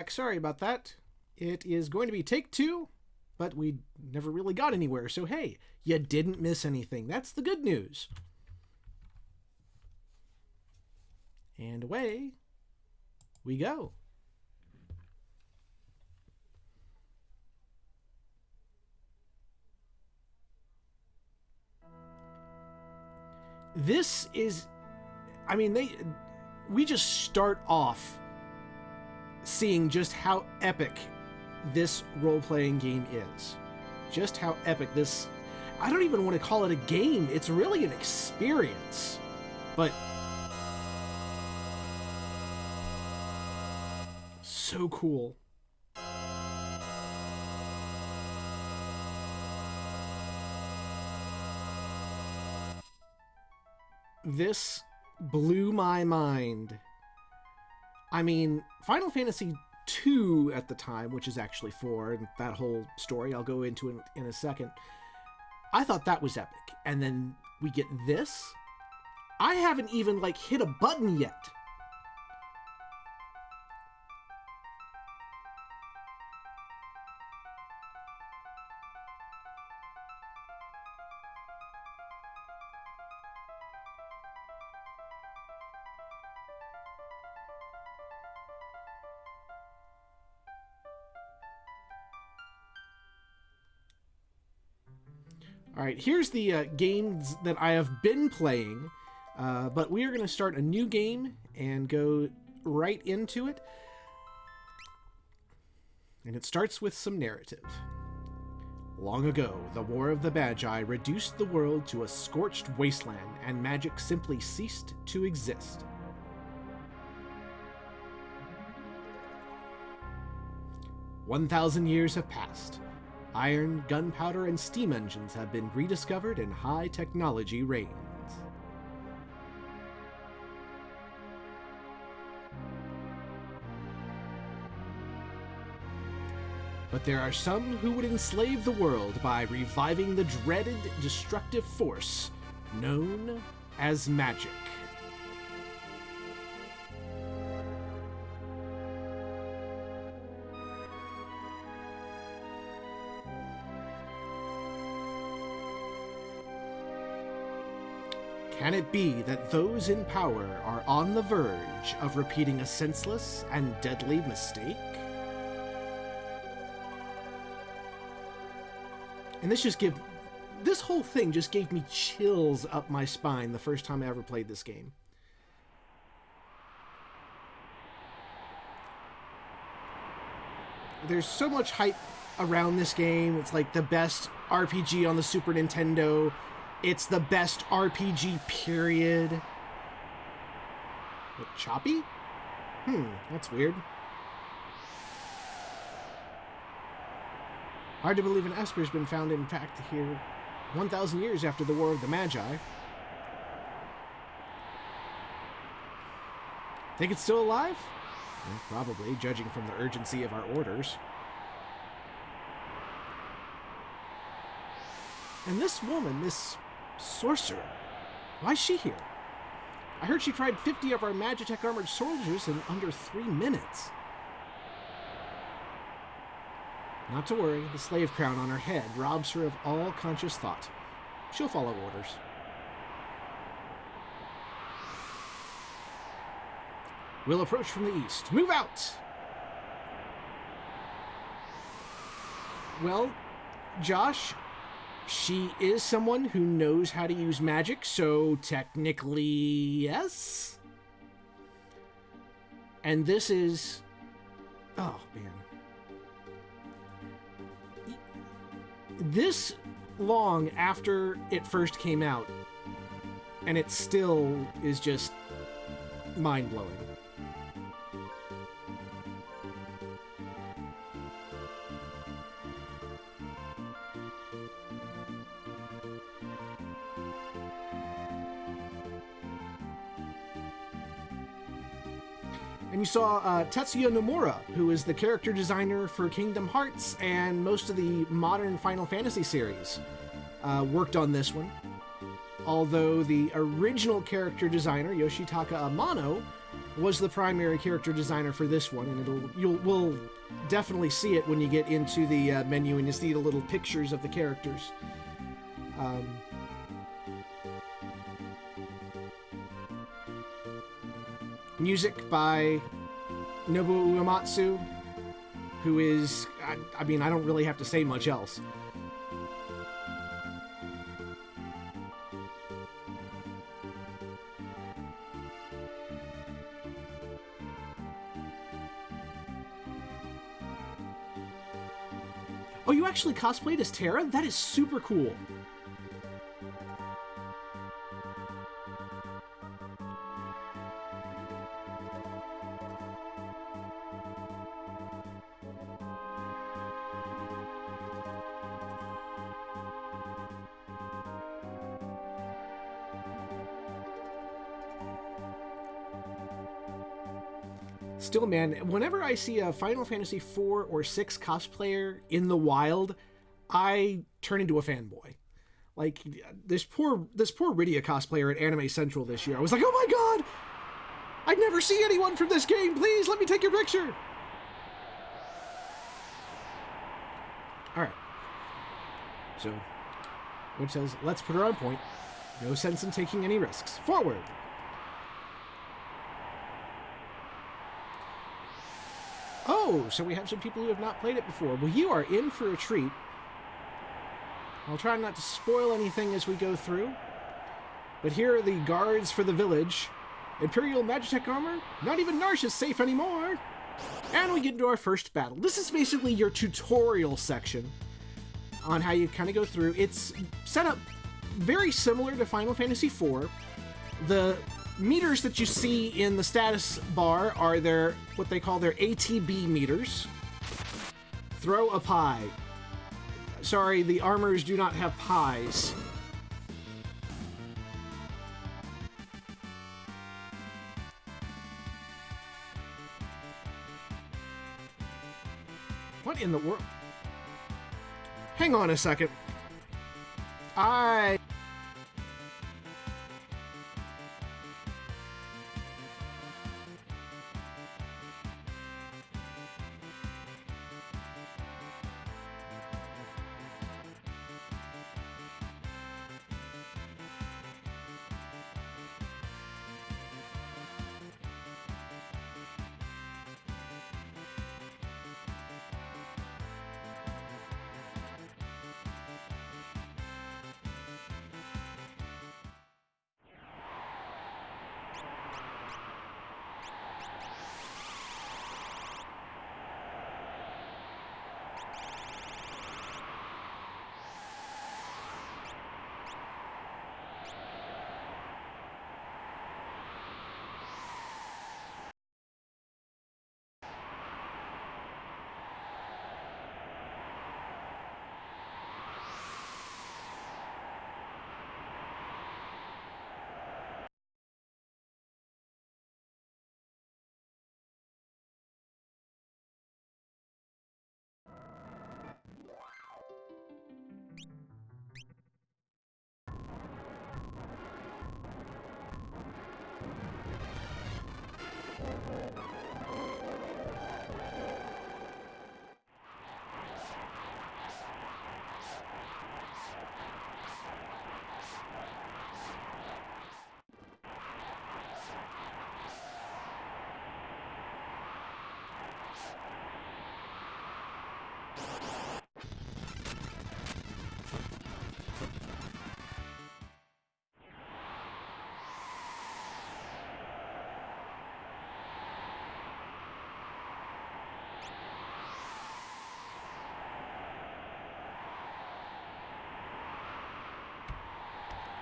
back. Sorry about that. It is going to be take 2, but we never really got anywhere. So, hey, you didn't miss anything. That's the good news. And away we go. This is... I mean, we just start off seeing just how epic this role-playing game is. Just how epic this... I don't even want to call it a game. It's really an experience. But... so cool. This blew my mind. I mean, Final Fantasy II at the time, which is actually 4, and that whole story I'll go into in a second, I thought that was epic. And then we get this. I haven't even, hit a button yet. All right, here's the games that I have been playing, but we are going to start a new game and go right into it. And it starts with some narrative. Long ago, the War of the Magi reduced the world to a scorched wasteland, and magic simply ceased to exist. "1,000 years have passed. Iron, gunpowder, and steam engines have been rediscovered and high technology reigns. But there are some who would enslave the world by reviving the dreaded destructive force known as magic. Can it be that those in power are on the verge of repeating a senseless and deadly mistake?" And this whole thing just gave me chills up my spine the first time I ever played this game. There's so much hype around this game. It's like the best RPG on the Super Nintendo. It's the best RPG, period. What, choppy? That's weird. Hard to believe an Esper's been found, in fact, here 1,000 years after the War of the Magi. Think it's still alive? Well, probably, judging from the urgency of our orders. And this woman, this sorcerer, why's she here? I heard she tried 50 of our Magitech armored soldiers in under 3 minutes. Not to worry, the slave crown on her head robs her of all conscious thought. She'll follow orders. We'll approach from the east. Move out! Well, Josh, she is someone who knows how to use magic, so technically, yes. And this is... oh, man. This long after it first came out, and it still is just mind-blowing. And you saw Tetsuya Nomura, who is the character designer for Kingdom Hearts and most of the modern Final Fantasy series, worked on this one. Although the original character designer, Yoshitaka Amano, was the primary character designer for this one, and we'll definitely see it when you get into the menu and you see the little pictures of the characters. Music by Nobuo Uematsu, who is, I mean, I don't really have to say much else. Oh, you actually cosplayed as Terra? That is super cool. Still, man, whenever I see a Final Fantasy IV or VI cosplayer in the wild, I turn into a fanboy. Like, this poor Rydia cosplayer at Anime Central this year, I was like, oh my god! I never see anyone from this game! Please, let me take your picture! Alright. So, which says, let's put her on point. No sense in taking any risks. Forward! Oh, so we have some people who have not played it before. Well, you are in for a treat. I'll try not to spoil anything as we go through. But here are the guards for the village. Imperial Magitech armor? Not even Narsh is safe anymore! And we get into our first battle. This is basically your tutorial section on how you kind of go through. It's set up very similar to Final Fantasy IV. The meters that you see in the status bar are their, what they call their ATB meters. Throw a pie. Sorry, the armors do not have pies. What in the world? Hang on a second.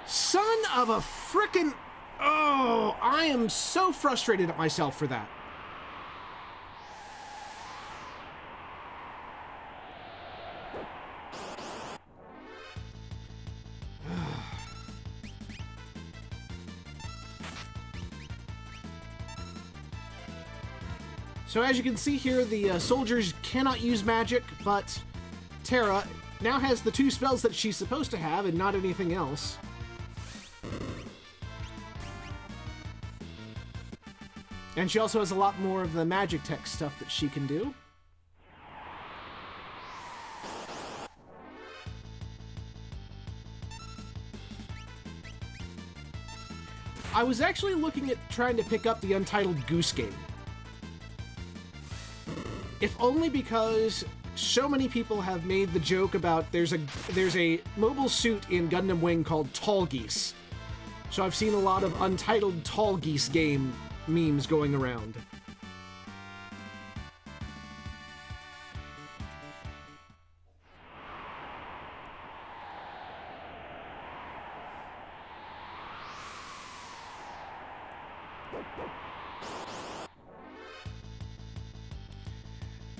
Son of a frickin'... Oh, I am so frustrated at myself for that. So as you can see here, the soldiers cannot use magic, but Terra now has the 2 spells that she's supposed to have and not anything else. And she also has a lot more of the magic tech stuff that she can do. I was actually looking at trying to pick up the Untitled Goose Game. If only because so many people have made the joke about there's a mobile suit in Gundam Wing called Tall Geese. So I've seen a lot of Untitled Tall Geese game memes going around.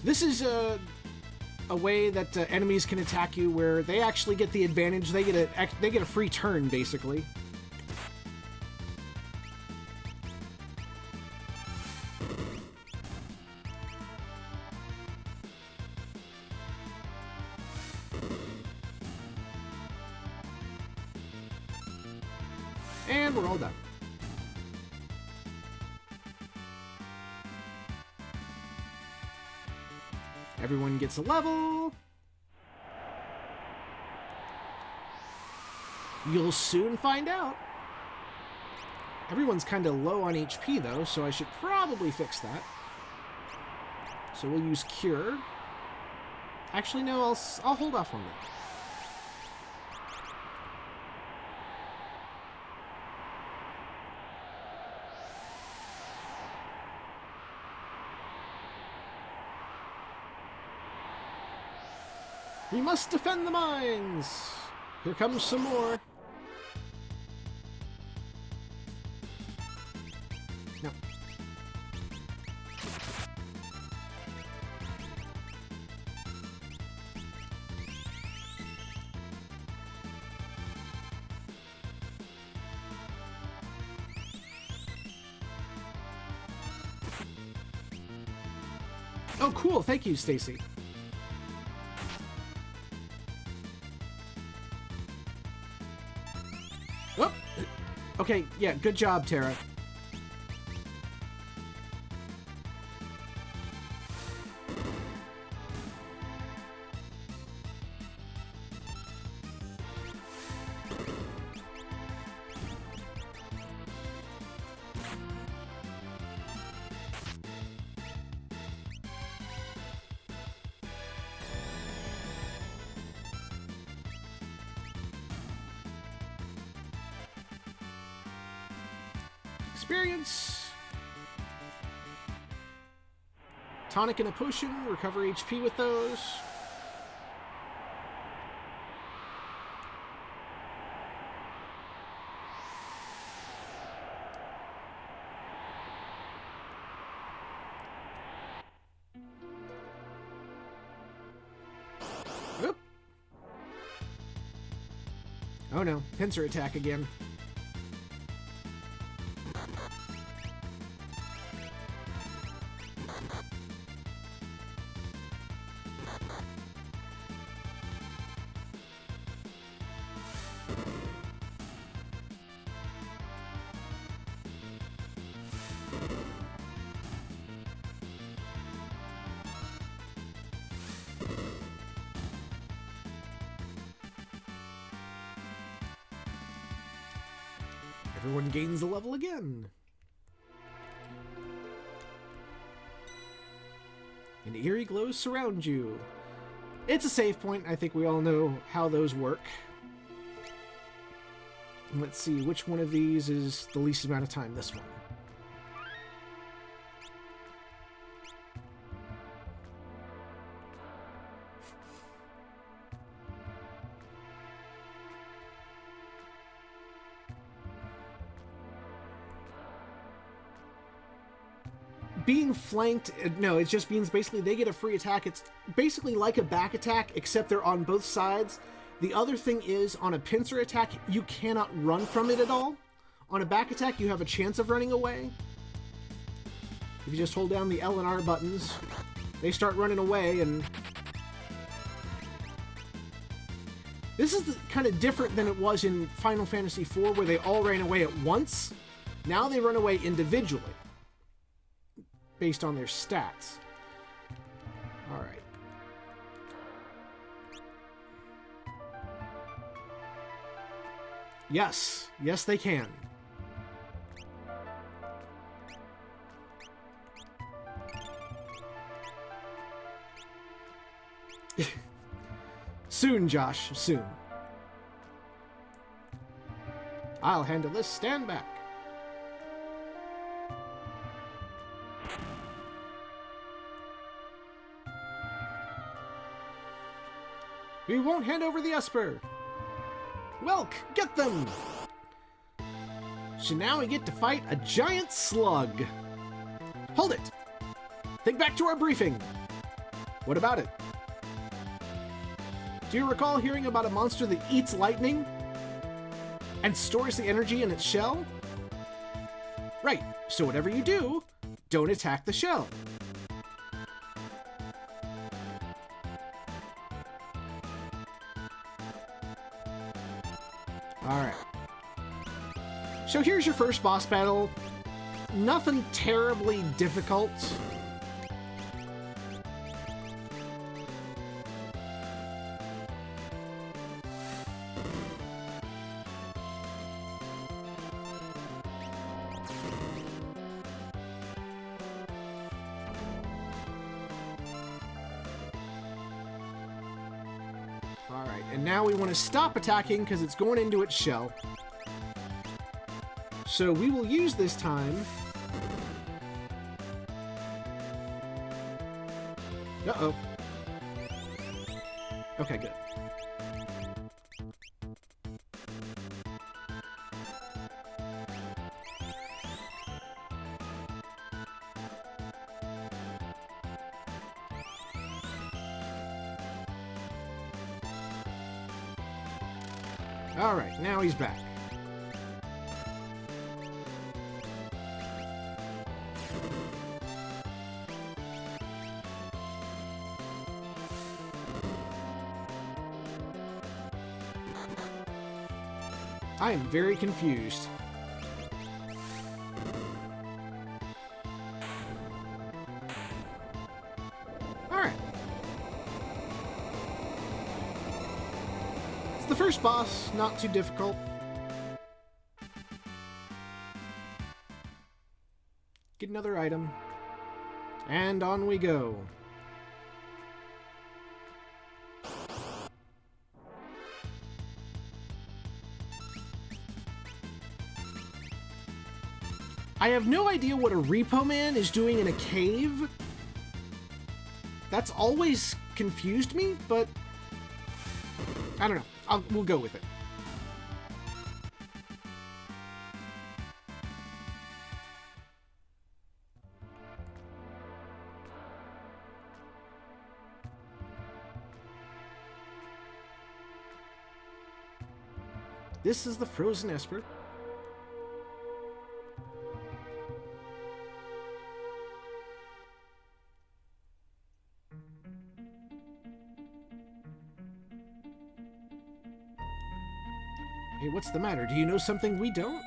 This is a way that enemies can attack you where they actually get the advantage. They get a free turn, basically. And we're all done. Everyone gets a level. You'll soon find out. Everyone's kind of low on HP, though, so I should probably fix that. So we'll use Cure. Actually, no, I'll hold off on that. We must defend the mines! Here comes some more. No. Oh, cool. Thank you, Stacy. Oh, okay, yeah, good job, Tara. Experience. Tonic and a potion. Recover HP with those. Oop. Oh no, pincer attack again. Everyone gains a level again. And eerie glows surround you. It's a save point. I think we all know how those work. Let's see, which one of these is the least amount of time? This one. Being flanked, no, it just means basically they get a free attack. It's basically like a back attack, except they're on both sides. The other thing is, on a pincer attack, you cannot run from it at all. On a back attack, you have a chance of running away. If you just hold down the L and R buttons, they start running away, and this is kind of different than it was in Final Fantasy IV, where they all ran away at once. Now they run away individually. based on their stats. All right. Yes. Yes, they can. Soon, Josh. Soon. I'll handle this. Stand back. We won't hand over the Esper. Welk, get them! So now we get to fight a giant slug. Hold it! Think back to our briefing. What about it? Do you recall hearing about a monster that eats lightning and stores the energy in its shell? Right, so whatever you do, don't attack the shell. Alright. So here's your first boss battle. Nothing terribly difficult. Alright, and now we want to stop attacking because it's going into its shell. So we will use this time. Uh-oh. Okay, good. Alright, now he's back. I am very confused. Alright. It's the first boss, not too difficult. Get another item. And on we go. I have no idea what a Repo Man is doing in a cave. That's always confused me, but I don't know. We'll go with it. This is the Frozen Esper. Hey, what's the matter? Do you know something we don't?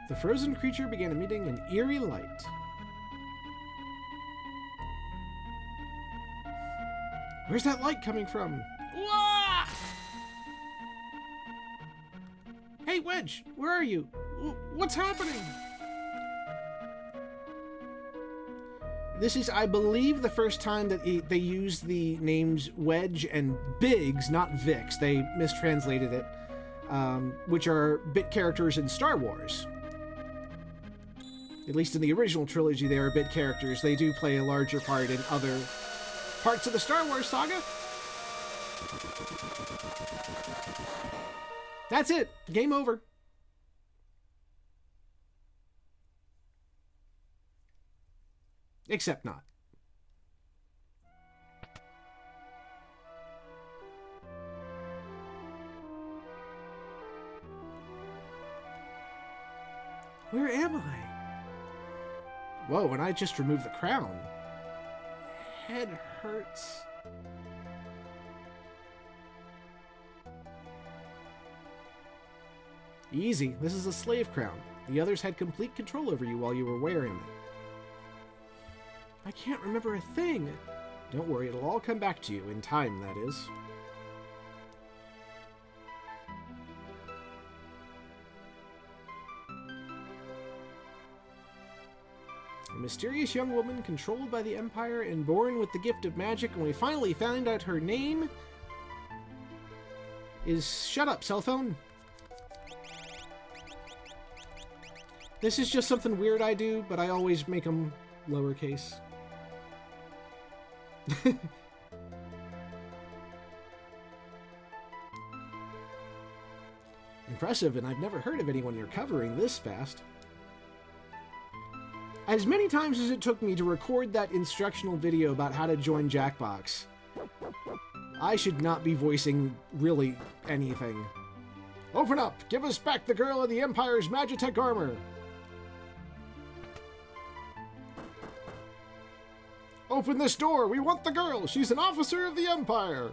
The frozen creature began emitting an eerie light. Where's that light coming from? Wah! Hey, Wedge, where are you? What's happening? This is, I believe, the first time that they used the names Wedge and Biggs, not Vix. They mistranslated it, which are bit characters in Star Wars. At least in the original trilogy, they are bit characters. They do play a larger part in other parts of the Star Wars saga. That's it. Game over. Except not. Where am I? Whoa, and I just removed the crown. Head hurts. Easy. This is a slave crown. The others had complete control over you while you were wearing it. I can't remember a thing. Don't worry, it'll all come back to you. In time, that is. A mysterious young woman controlled by the Empire and born with the gift of magic, and we finally found out her name is... Shut up, cell phone! This is just something weird I do, but I always make them lowercase. Impressive, and I've never heard of anyone recovering this fast. As many times as it took me to record that instructional video about how to join Jackbox, I should not be voicing really anything. Open up! Give us back the girl in the Empire's Magitech armor! Open this door! We want the girl! She's an officer of the Empire!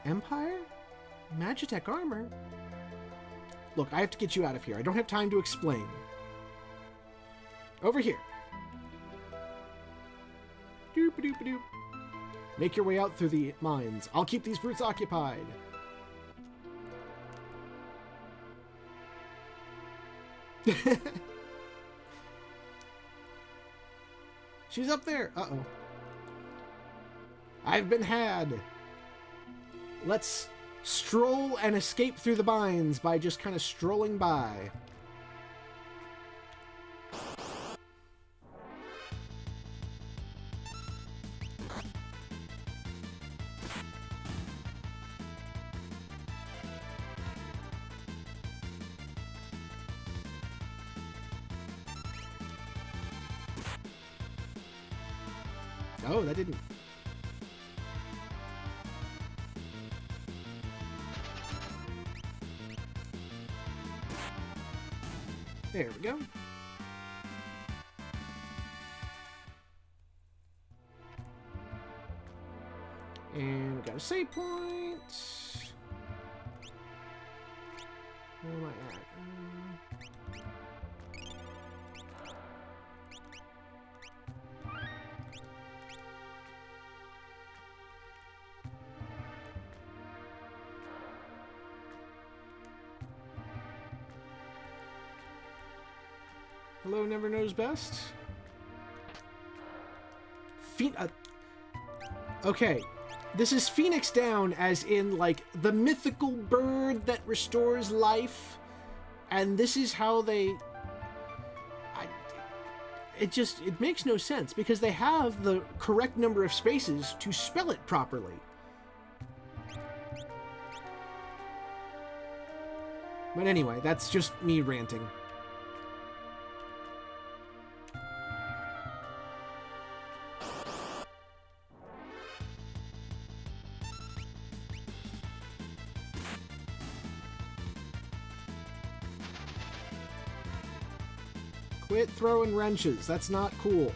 Empire? Magitech armor? Look, I have to get you out of here. I don't have time to explain. Over here. Doop-a-doop-a-doop. Make your way out through the mines. I'll keep these brutes occupied. She's up there. Uh-oh. I've been had. Let's stroll and escape through the mines by just kind of strolling by. Oh, that didn't... There we go. And we got a save point. Where am I at? Hello, never knows best. Okay, this is Phoenix Down, as in, like, the mythical bird that restores life. And this is how they... It makes no sense, because they have the correct number of spaces to spell it properly. But anyway, that's just me ranting. Quit throwing wrenches. That's not cool.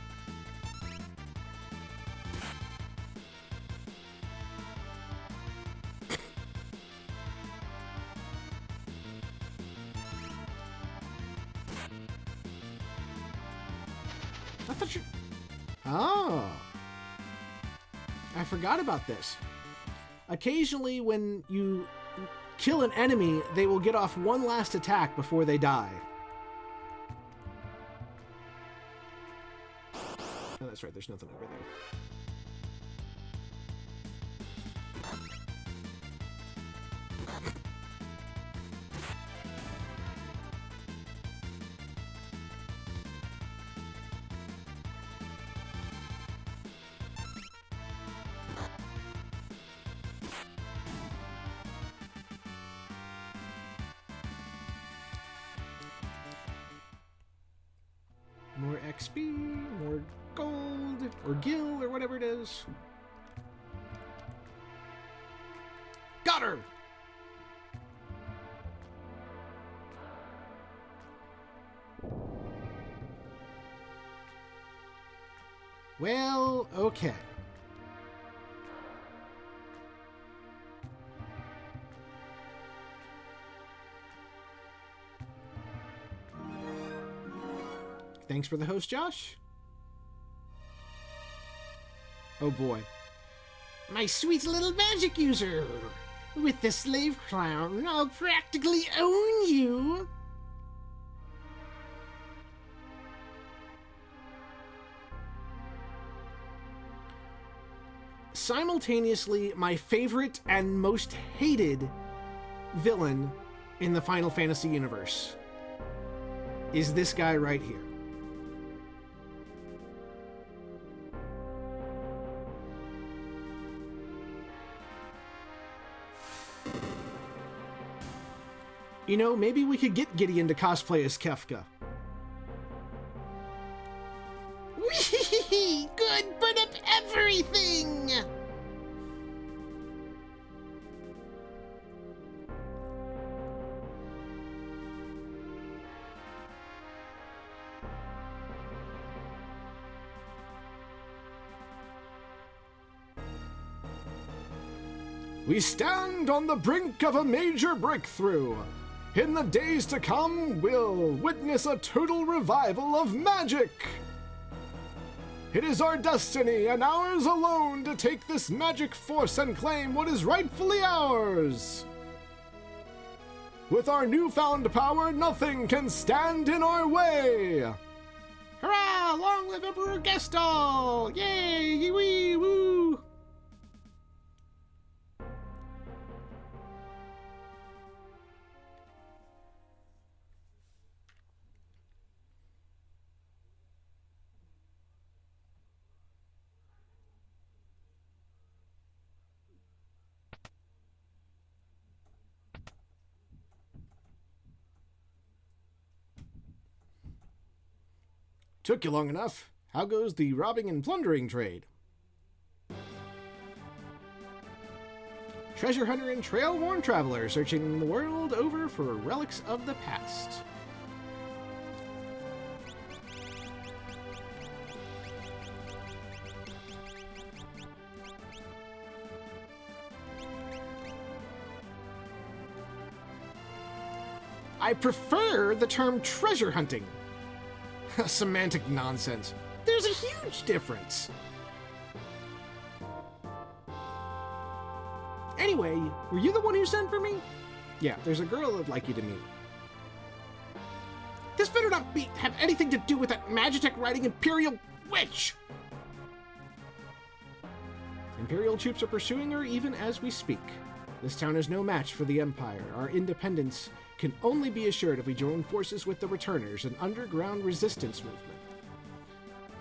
I thought you... Oh. I forgot about this. Occasionally when you kill an enemy, they will get off one last attack before they die. Oh, that's right, there's nothing over there. More XP, more gold, or gil, or whatever it is. Got her! Well, okay. Thanks for the host, Josh. Oh boy. My sweet little magic user. With the slave crown, I'll practically own you. Simultaneously, my favorite and most hated villain in the Final Fantasy universe is this guy right here. You know, maybe we could get Gideon to cosplay as Kefka. Whee! Good, burn up everything! We stand on the brink of a major breakthrough. In the days to come, we'll witness a total revival of magic. It is our destiny and ours alone to take this magic force and claim what is rightfully ours. With our newfound power, nothing can stand in our way. Hurrah! Long live Emperor Gestalt! Yay! Wee woo! Took you long enough. How goes the robbing and plundering trade? Treasure hunter and trail-worn traveler searching the world over for relics of the past. I prefer the term treasure hunting. Semantic nonsense. There's a huge difference. Anyway, were you the one who sent for me? Yeah, there's a girl I'd like you to meet. This better not have anything to do with that Magitech riding Imperial witch! Imperial troops are pursuing her even as we speak. This town is no match for the Empire. Our independence can only be assured if we join forces with the Returners, an underground resistance movement.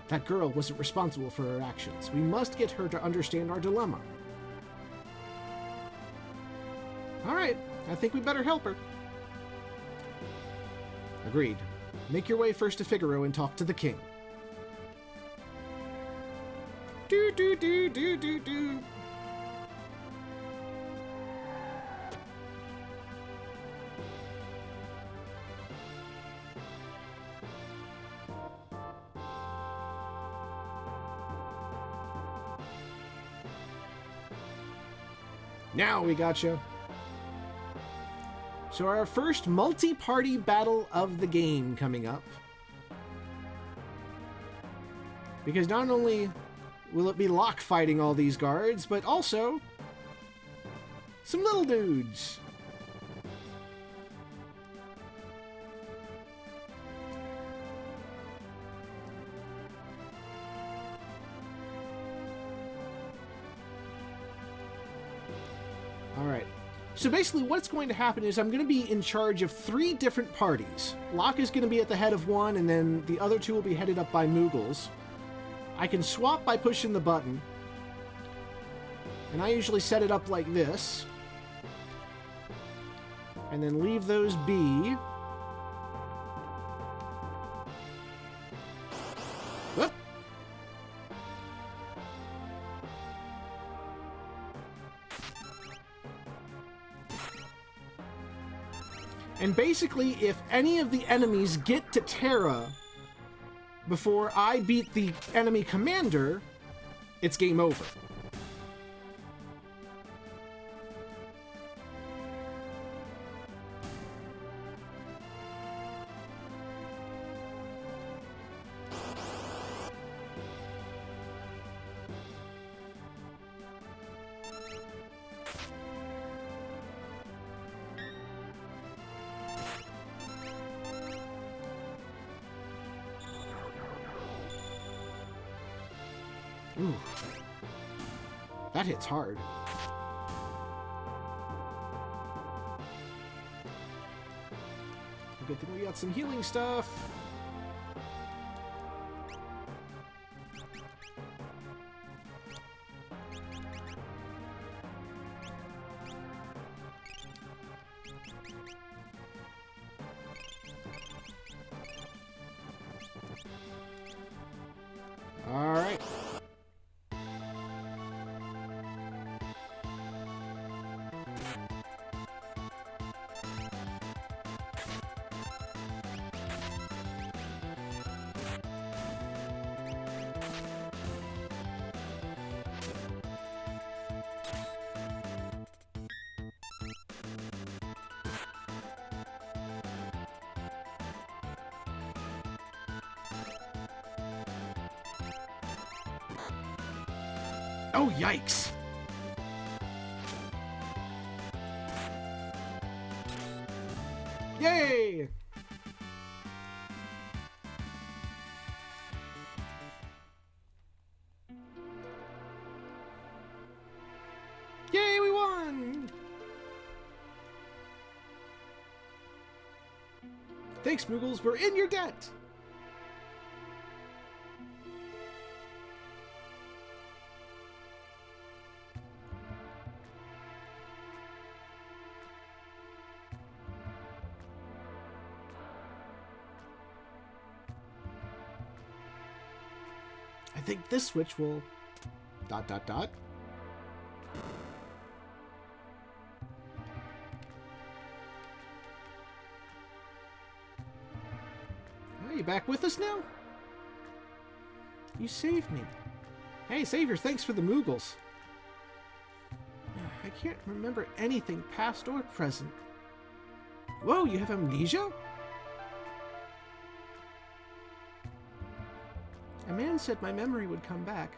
That girl wasn't responsible for her actions. We must get her to understand our dilemma. Alright, I think we better help her. Agreed. Make your way first to Figaro and talk to the king. Do. Now we gotcha. So our first multi-party battle of the game coming up. Because not only will it be lock fighting all these guards, but also some little dudes. Alright, so basically what's going to happen is I'm going to be in charge of 3 different parties. Locke is going to be at the head of one, and then the other 2 will be headed up by Moogles. I can swap by pushing the button, and I usually set it up like this, and then leave those be. Whoop. And basically, if any of the enemies get to Terra before I beat the enemy commander, it's game over. Ooh. That hits hard. Good thing we got some healing stuff. All right. Oh, yikes. Yay! Yay, we won! Thanks, Moogles. We're in your debt! I think this switch will... ... Oh, you back with us now? You saved me. Hey, Savior, thanks for the Moogles. I can't remember anything, past or present. Whoa, you have amnesia? A man said my memory would come back.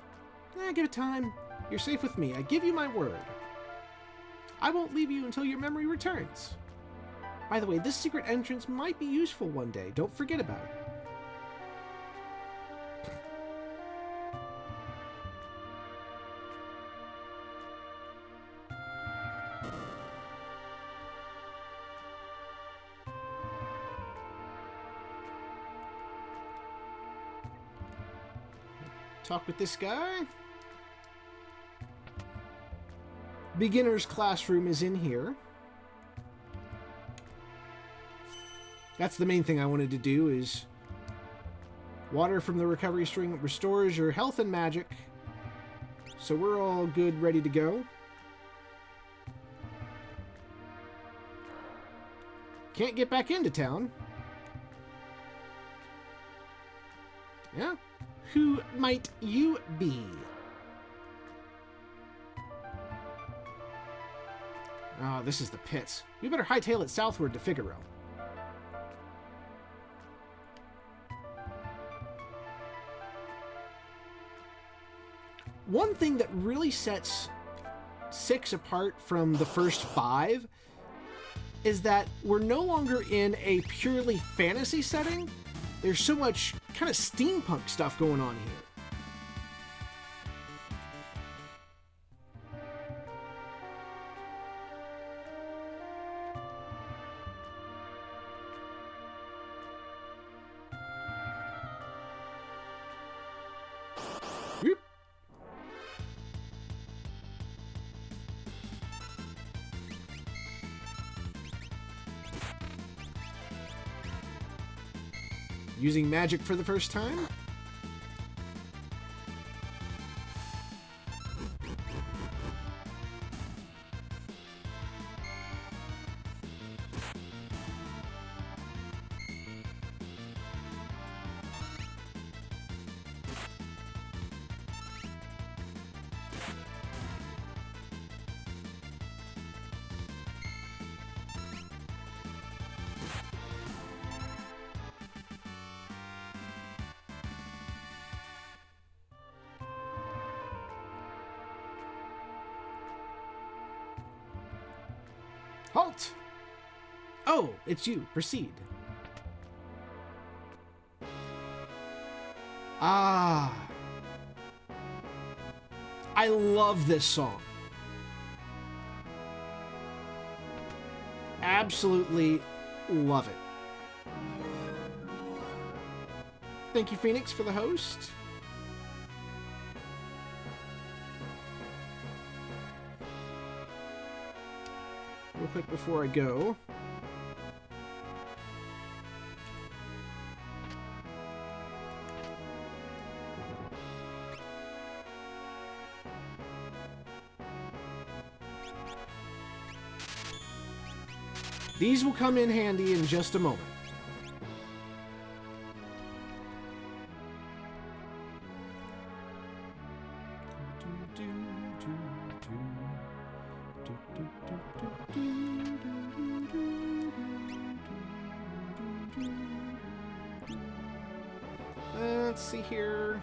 Give it time. You're safe with me. I give you my word. I won't leave you until your memory returns. By the way, this secret entrance might be useful one day. Don't forget about it. Talk with this guy. Beginner's classroom is in here. That's the main thing I wanted to do, is water from the recovery string restores your health and magic. So we're all good, ready to go. Can't get back into town. Yeah. Who might you be? Oh, this is the pits. We better hightail it southward to Figaro. One thing that really sets 6 apart from the first 5 is that we're no longer in a purely fantasy setting. There's so much kind of steampunk stuff going on here. Whoop. Using magic for the first time? Halt! Oh, it's you. Proceed. Ah. I love this song. Absolutely love it. Thank you, Phoenix, for the host. Real quick before I go. These will come in handy in just a moment. Let's see here.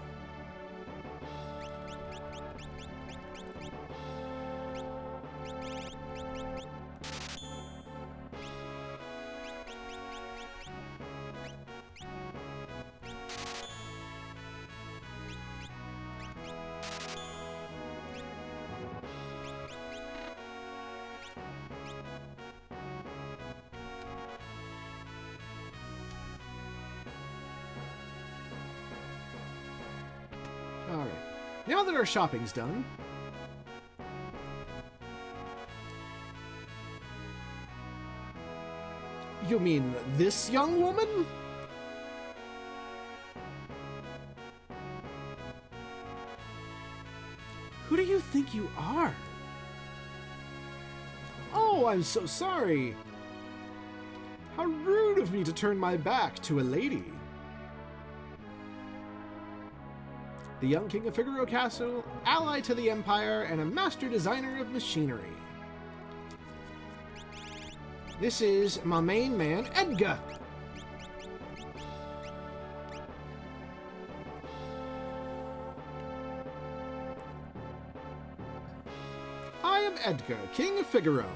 Alright, now that our shopping's done, you mean this young woman? Who do you think you are? Oh, I'm so sorry. How rude of me to turn my back to a lady. The young king of Figaro Castle, ally to the Empire, and a master designer of machinery. This is my main man, Edgar. I am Edgar, king of Figaro.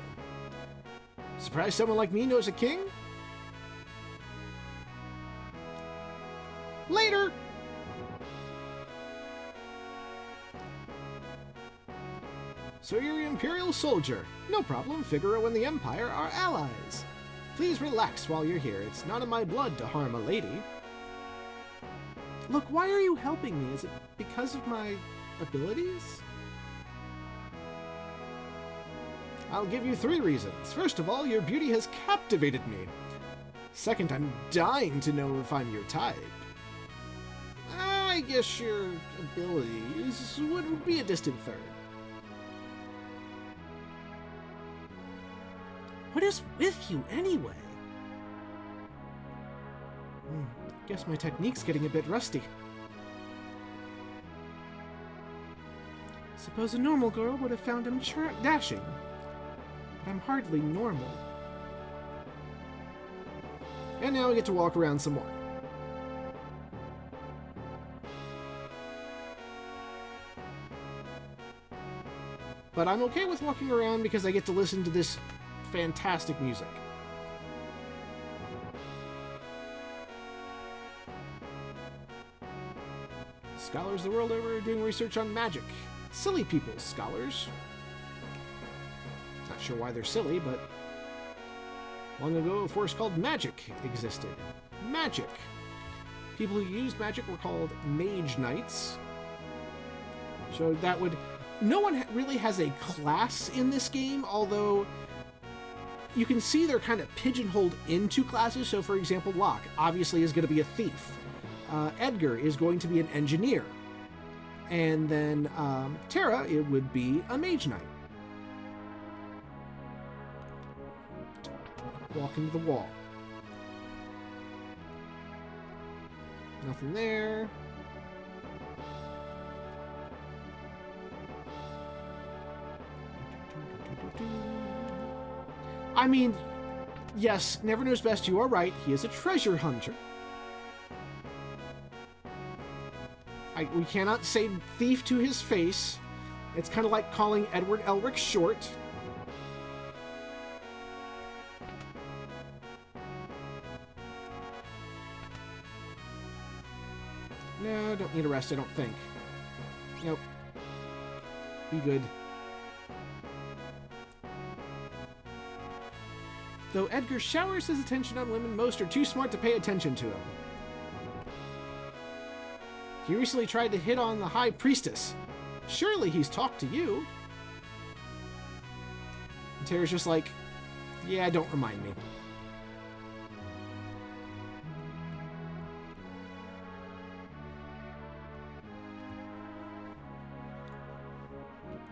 Surprised someone like me knows a king? Later! So you're an Imperial soldier. No problem, Figaro and the Empire are allies. Please relax while you're here. It's not in my blood to harm a lady. Look, why are you helping me? Is it because of my abilities? I'll give you 3 reasons. First of all, your beauty has captivated me. Second, I'm dying to know if I'm your type. I guess your abilities would be a distant third. What is with you, anyway? Guess my technique's getting a bit rusty. Suppose a normal girl would have found him dashing. But I'm hardly normal. And now we get to walk around some more. But I'm okay with walking around because I get to listen to this fantastic music. Scholars the world over are doing research on magic. Silly people, scholars. Not sure why they're silly, but long ago a force called magic existed. Magic. People who used magic were called mage knights. So that would... No one really has a class in this game, although you can see they're kind of pigeonholed into classes. So, for example, Locke obviously is going to be a thief. Edgar is going to be an engineer. And then Terra, it would be a mage knight. Walk into the wall. Nothing there. I mean, yes, never knows best, you are right. He is a treasure hunter. We cannot say thief to his face. It's kind of like calling Edward Elric short. No, don't need a rest, I don't think. Nope. Be good. Though Edgar showers his attention on women, most are too smart to pay attention to him. He recently tried to hit on the High Priestess. Surely he's talked to you. And Tara's just like, yeah, don't remind me.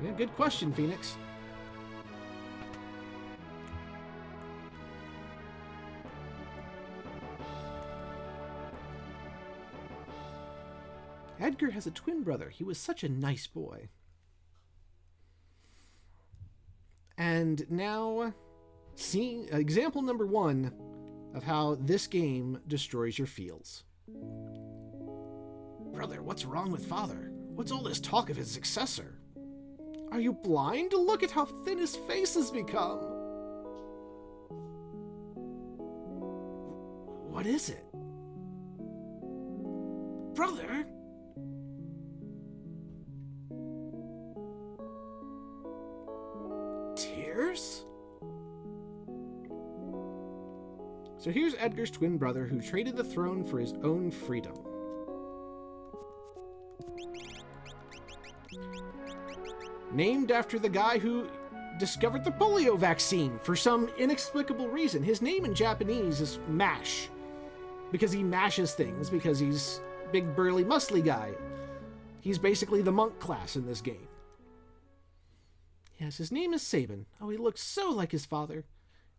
Yeah, good question, Phoenix. Edgar has a twin brother. He was such a nice boy. And now, seeing example number 1 of how this game destroys your feels. Brother, what's wrong with father? What's all this talk of his successor? Are you blind? Look at how thin his face has become. What is it? Brother? Tears? So here's Edgar's twin brother who traded the throne for his own freedom. Named after the guy who discovered the polio vaccine for some inexplicable reason. His name in Japanese is Mash, because he mashes things, because he's a big, burly, muscly guy. He's basically the monk class in this game. Yes, his name is Sabin. Oh, he looked so like his father.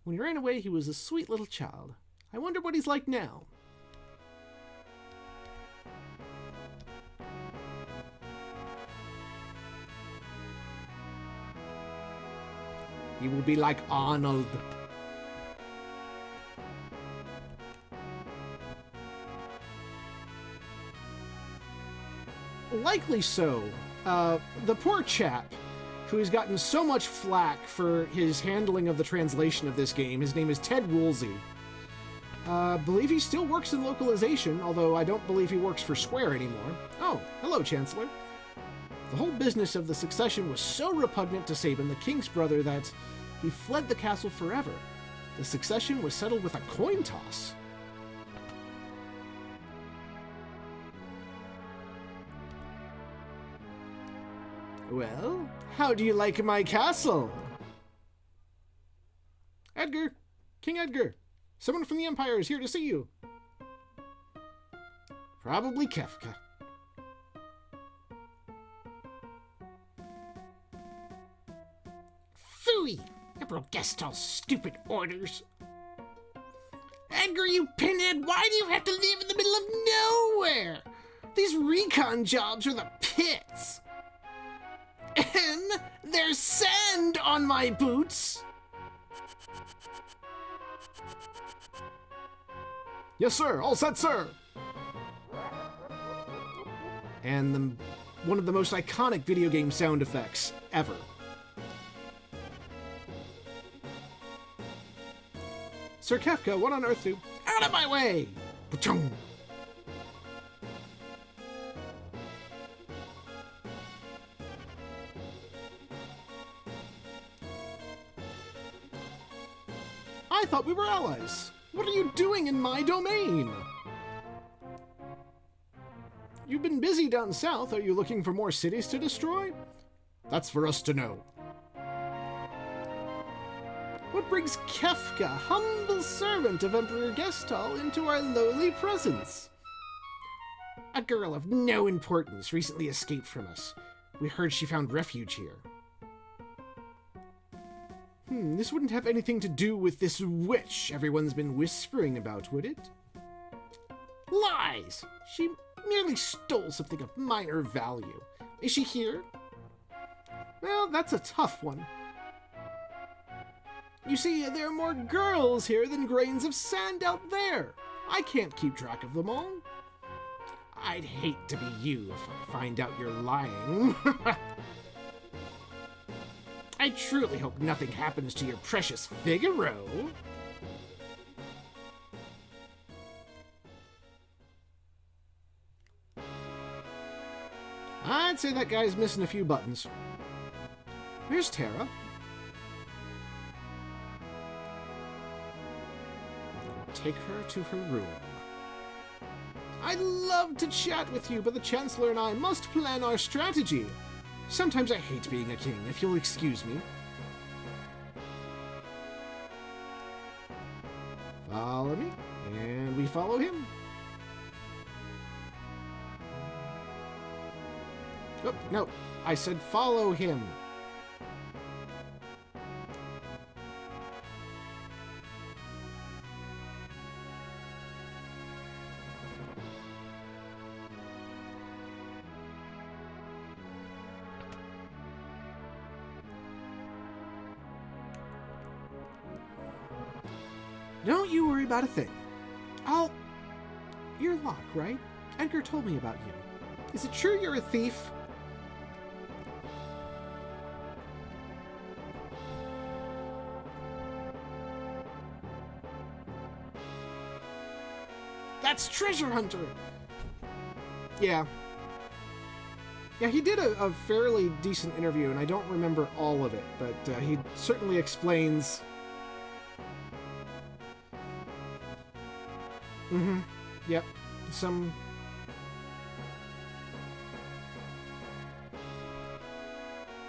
When he ran away, he was a sweet little child. I wonder what he's like now. He will be like Arnold. Likely so. The poor chap, who has gotten so much flack for his handling of the translation of this game. His name is Ted Woolsey. Believe he still works in localization, although I don't believe he works for Square anymore. Oh, hello, Chancellor. The whole business of the succession was so repugnant to Sabin, the king's brother, that he fled the castle forever. The succession was settled with a coin toss. Well, how do you like my castle? Edgar! King Edgar! Someone from the Empire is here to see you. Probably Kefka. Phooey! Emperor Gestal's stupid orders. Edgar, you pinhead, why do you have to live in the middle of nowhere? These recon jobs are the pits. And there's sand on my boots. Yes, sir. All set, sir. And one of the most iconic video game sound effects ever. Sir Kefka, what on earth do? Out of my way! Pachong! I thought we were allies. What are you doing in my domain? You've been busy down south. Are you looking for more cities to destroy? That's for us to know. What brings Kefka, humble servant of Emperor Gestal, into our lowly presence? A girl of no importance recently escaped from us. We heard she found refuge here. This wouldn't have anything to do with this witch everyone's been whispering about, would it? Lies! She merely stole something of minor value. Is she here? Well, that's a tough one. You see, there are more girls here than grains of sand out there. I can't keep track of them all. I'd hate to be you if I find out you're lying. I truly hope nothing happens to your precious Figaro. I'd say that guy's missing a few buttons. Where's Tara? Take her to her room. I'd love to chat with you, but the Chancellor and I must plan our strategy. Sometimes I hate being a king, if you'll excuse me. Follow me, and we follow him. Oh, no, I said follow him. Don't you worry about a thing. You're Locke, right? Edgar told me about you. Is it true you're a thief? That's Treasure Hunter! Yeah. Yeah, he did a fairly decent interview, and I don't remember all of it, but he certainly explains... Mm-hmm. Yep. Some...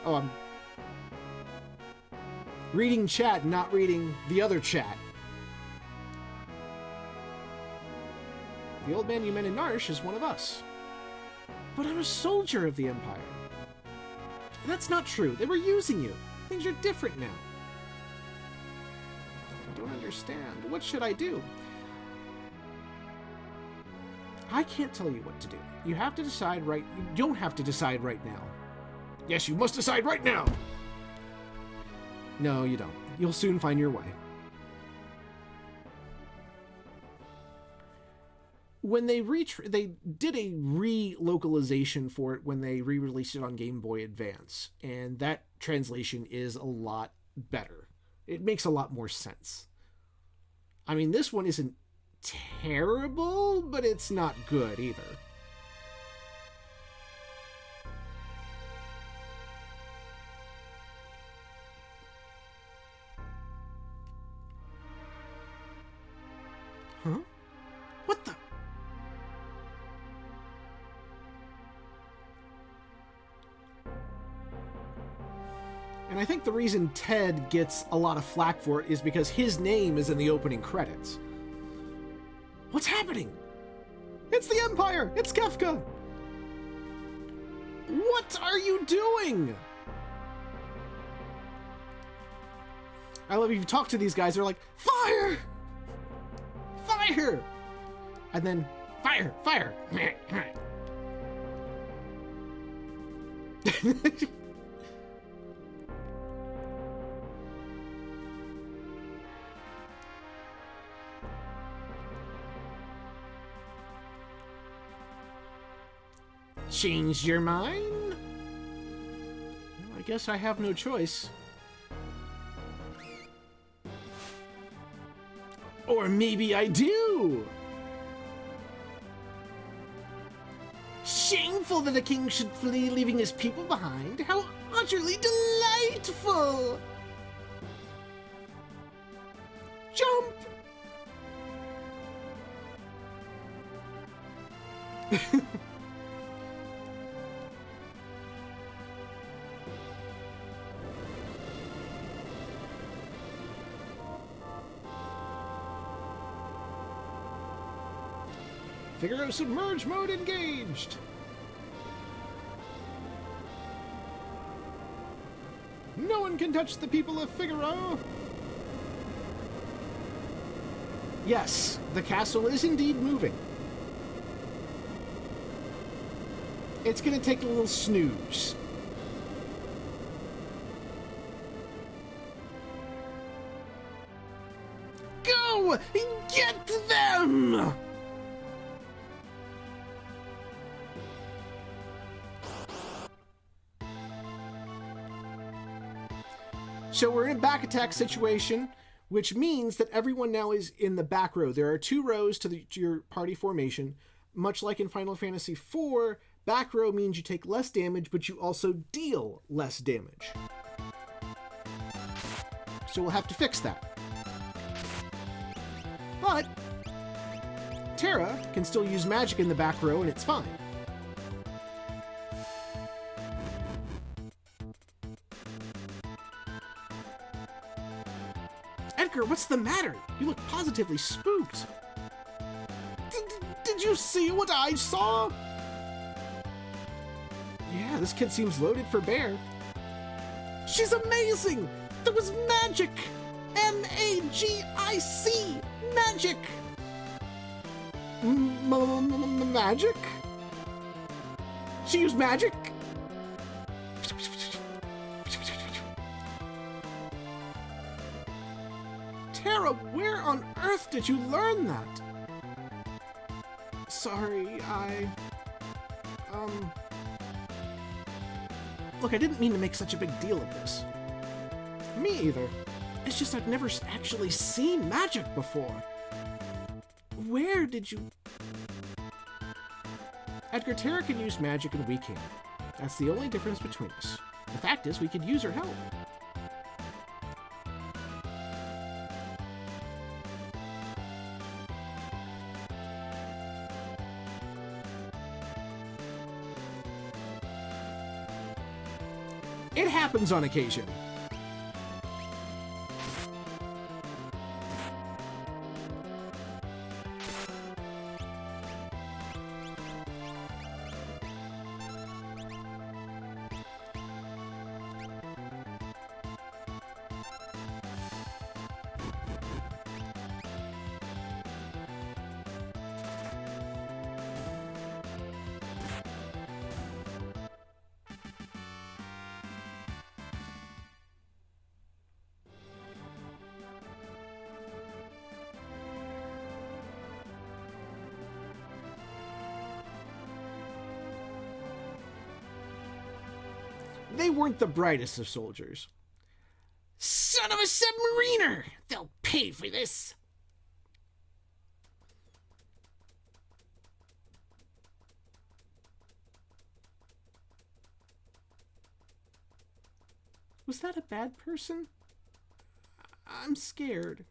Oh, I'm reading chat, not reading the other chat. The old man you met in Narsh is one of us. But I'm a soldier of the Empire. That's not true. They were using you. Things are different now. I don't understand. What should I do? I can't tell you what to do. You have to decide right... You don't have to decide right now. Yes, you must decide right now! No, you don't. You'll soon find your way. When they did a re-localization for it when they re-released it on Game Boy Advance, and that translation is a lot better. It makes a lot more sense. I mean, this one isn't terrible, but it's not good either. Huh? What the? And I think the reason Ted gets a lot of flack for it is because his name is in the opening credits. What's happening? It's the Empire! It's Kefka! What are you doing? I love you talk to these guys, they're like, fire! Fire! And then, fire! Fire! Change your mind? Well, I guess I have no choice. Or maybe I do! Shameful that a king should flee, leaving his people behind. How utterly delightful! Jump! Figaro submerge mode engaged! No one can touch the people of Figaro! Yes, the castle is indeed moving. It's gonna take a little snooze. Go! Get them! So we're in a back attack situation, which means that everyone now is in the back row. There are two rows to your party formation. Much like in Final Fantasy IV, back row means you take less damage, but you also deal less damage. so we'll have to fix that. But Terra can still use magic in the back row, and it's fine. Edgar, what's the matter? You look positively spooked. Did you see what I saw? Yeah, this kid seems loaded for bear. She's amazing! There was magic! M-A-G-I-C! Magic! Magic? She used magic? Terra, where on earth did you learn that? Sorry, Look, I didn't mean to make such a big deal of this. Me either. It's just I've never actually seen magic before. Where did you... Edgar, Terra can use magic and we can't. That's the only difference between us. The fact is, we could use her help. It happens on occasion. They weren't the brightest of soldiers. Son of a submariner! They'll pay for this! Was that a bad person? I'm scared.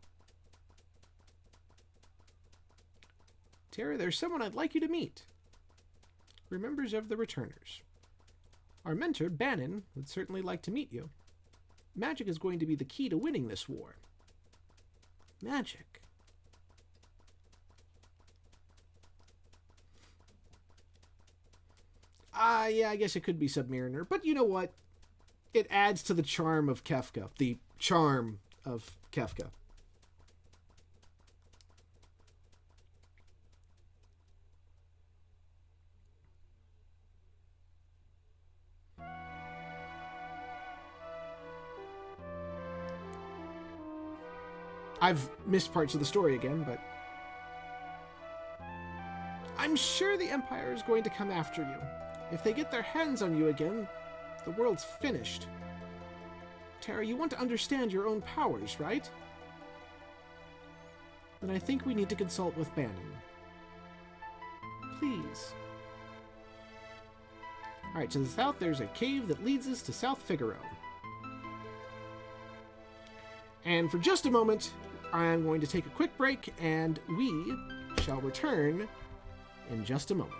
Terra, there's someone I'd like you to meet. We're members of the Returners. Our mentor, Bannon, would certainly like to meet you. Magic is going to be the key to winning this war. Magic. Yeah, I guess it could be Submariner, but you know what? It adds to the charm of Kefka. The charm of Kefka. I've missed parts of the story again, but... I'm sure the Empire is going to come after you. If they get their hands on you again, the world's finished. Terra, you want to understand your own powers, right? Then I think we need to consult with Bannon. Please. Alright, to the south there's a cave that leads us to South Figaro. And for just a moment, I'm going to take a quick break, and we shall return in just a moment.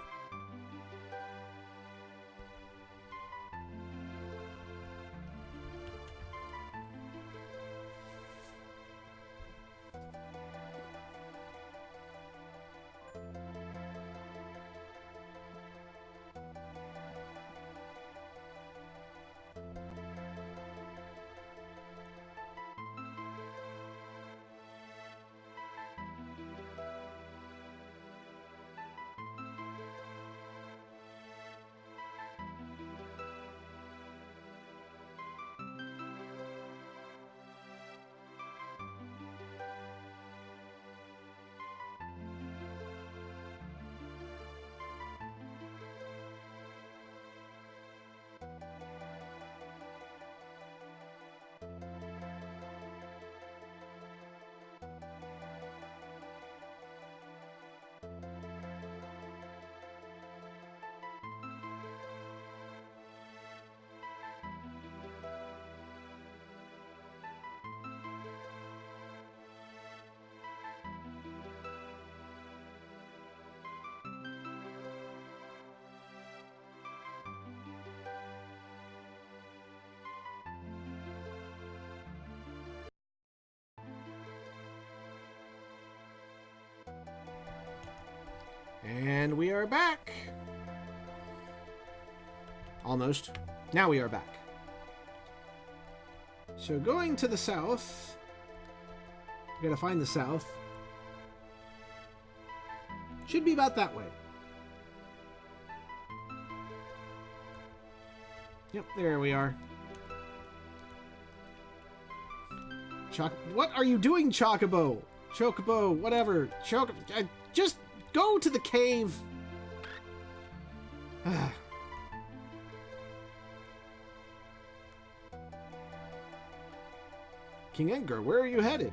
And we are back. Almost. Now we are back. So going to the south. We gotta find the south. Should be about that way. Yep, there we are. What are you doing, Chocobo? Chocobo, whatever. Just go to the cave. King Edgar, where are you headed?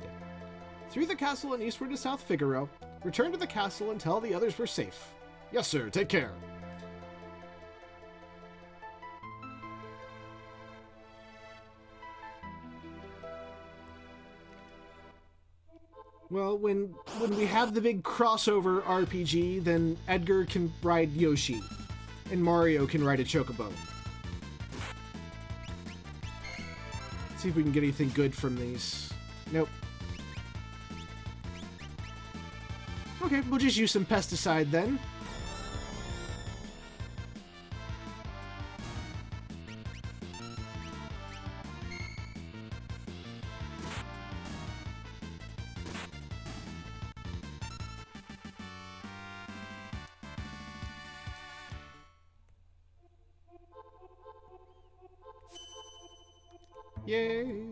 Through the castle and eastward to South Figaro. Return to the castle and tell the others we're safe. Yes, sir. Take care. Well, when we have the big crossover RPG, then Edgar can ride Yoshi, and Mario can ride a Chocobo. Let's see if we can get anything good from these. Nope. Okay, we'll just use some pesticide then. Yay!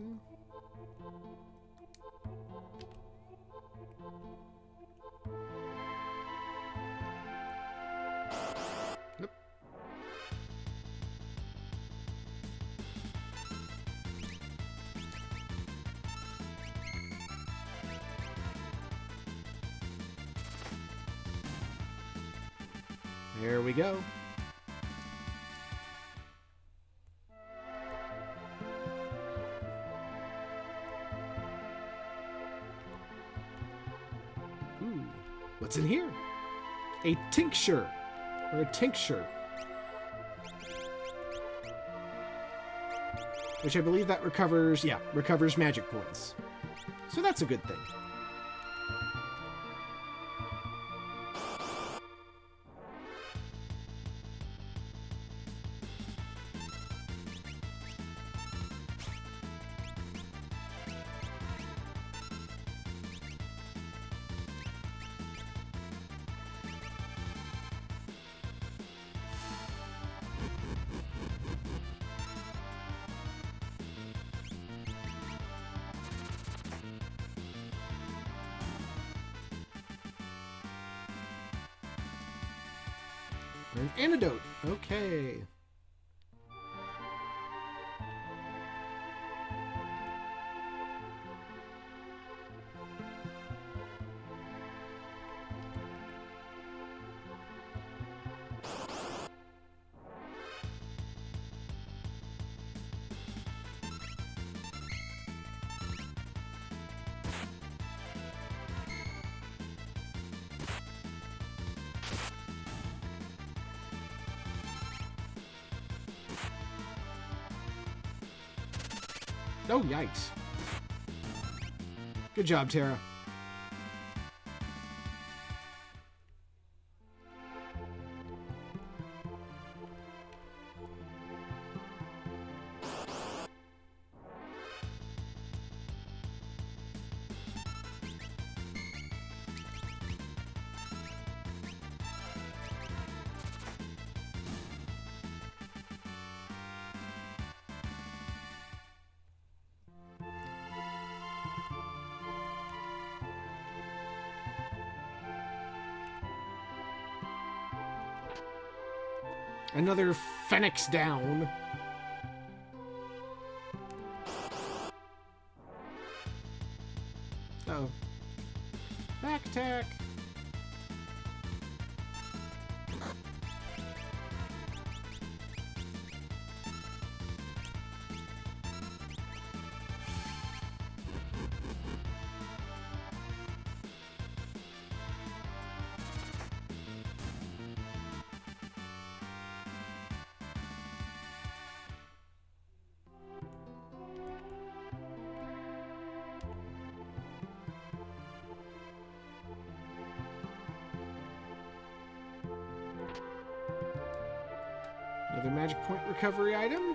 Yep. There we go. Ooh, what's in here? A tincture, or a tincture. Which I believe that recovers, recovers magic points. So that's a good thing. An antidote. Okay. Oh, yikes. Good job, Tara. Another Phoenix down. Uh-oh. Back attack. Another magic point recovery item.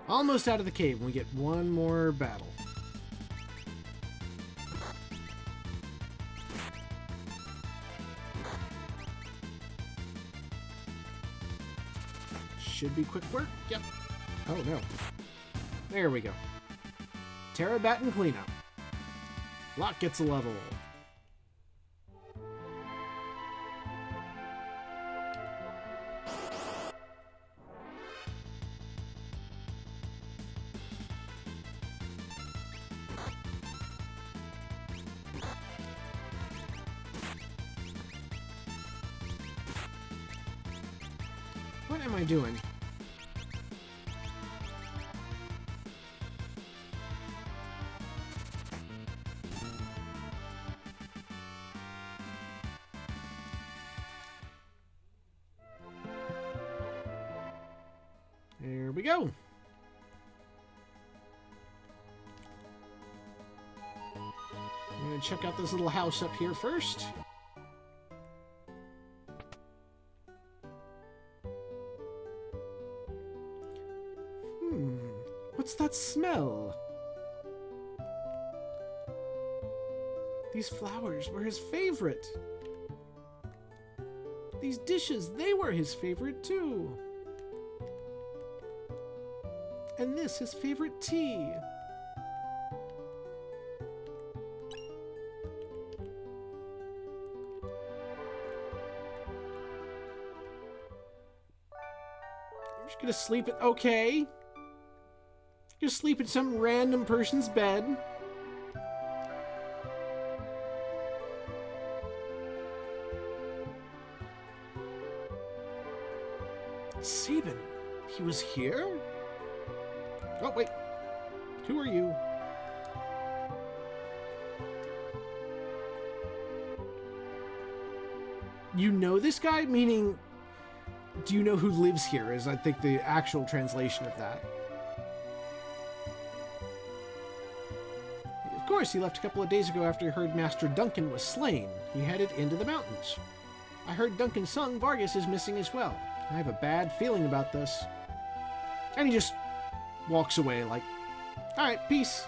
Almost out of the cave, and we get one more battle. Should be quick work. Yep. Oh no. There we go. Terrabat and cleanup. Locke gets a level. What am I doing? There we go. I'm gonna check out this little house up here first. What's that smell? These flowers were his favorite. These dishes, they were his favorite too. And this, his favorite tea. You're just gonna sleep at... Okay. Just sleep in some random person's bed. Sabin, he was here? Oh, wait. Who are you? You know this guy? Meaning, do you know who lives here? Is, I think, the actual translation of that. Of course, he left a couple of days ago after he heard Master Duncan was slain. He headed into the mountains. I heard Duncan's son, Vargas, is missing as well. I have a bad feeling about this. And he just walks away like, alright, peace.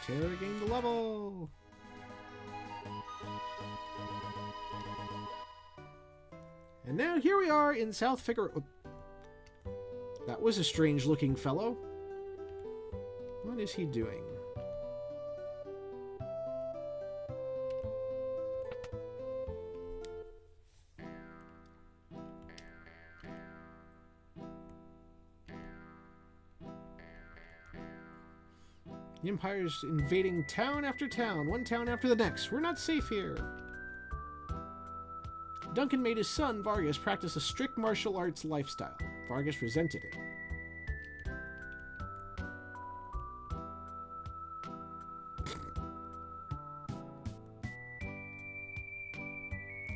Terra gained the level. And now here we are in South Figueroa. That was a strange looking fellow. What is he doing? The Empire's invading town after town, one town after the next. We're not safe here. Duncan made his son, Vargas, practice a strict martial arts lifestyle. Vargas resented it.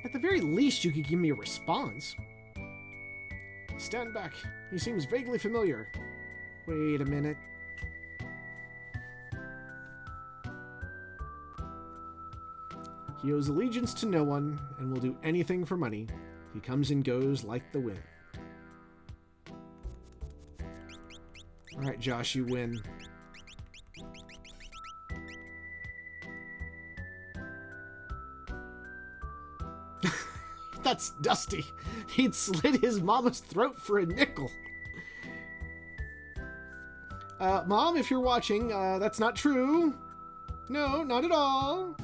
At the very least, you could give me a response. Stand back. He seems vaguely familiar. Wait a minute. He owes allegiance to no one, and will do anything for money. He comes and goes like the wind. Alright, Josh, you win. That's Dusty. He'd slit his mama's throat for a nickel. Mom, if you're watching, that's not true. No, not at all.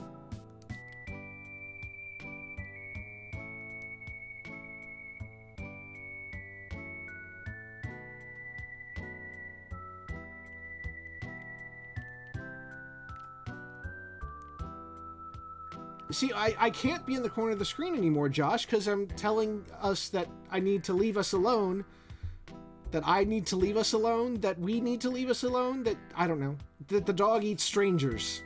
See, I can't be in the corner of the screen anymore, Josh, because I'm telling us that I need to leave us alone. That I need to leave us alone. That we need to leave us alone. That, I don't know. That the dog eats strangers.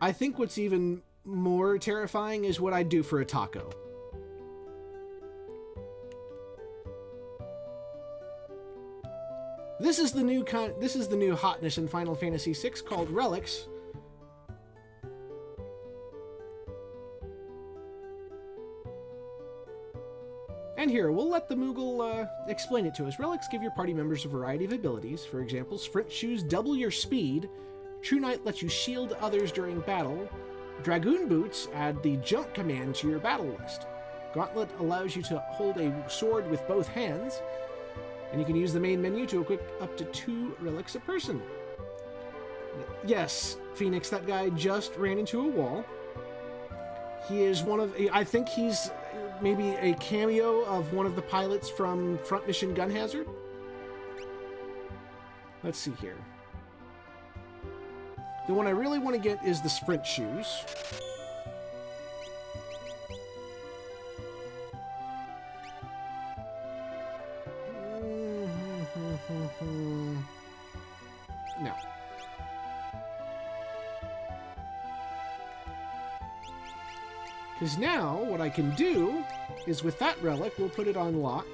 I think what's even more terrifying is what I'd do for a taco. This is the new hotness in Final Fantasy VI called relics. And here, we'll let the Moogle explain it to us. Relics give your party members a variety of abilities. For example, Sprint Shoes double your speed. True Knight lets you shield others during battle. Dragoon Boots add the jump command to your battle list. Gauntlet allows you to hold a sword with both hands. And you can use the main menu to equip up to 2 relics a person. Yes, Phoenix, that guy just ran into a wall. He is one of... I think he's maybe a cameo of one of the pilots from Front Mission Gun Hazard. Let's see here. The one I really want to get is the Sprint Shoes. No. Because now, what I can do is with that relic, we'll put it on lock.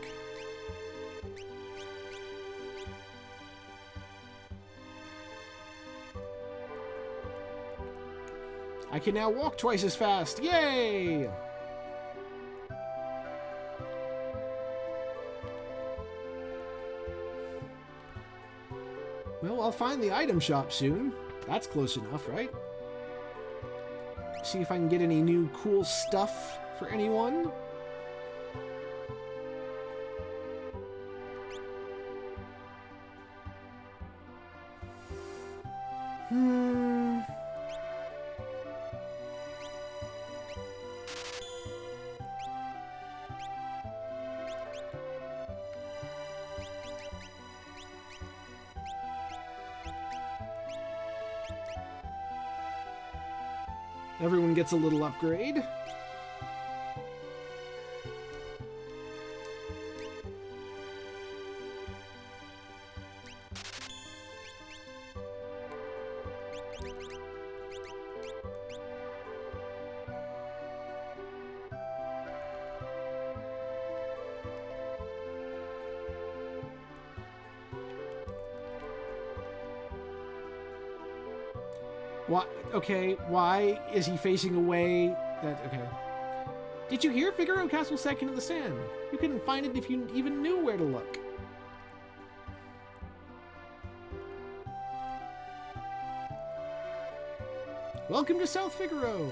I can now walk twice as fast. Yay! Well, I'll find the item shop soon. That's close enough, right? See if I can get any new cool stuff for anyone. Everyone gets a little upgrade. Why? Okay, why is he facing away? Okay. Did you hear Figaro Castle second in the sand? You couldn't find it if you even knew where to look. Welcome to South Figaro.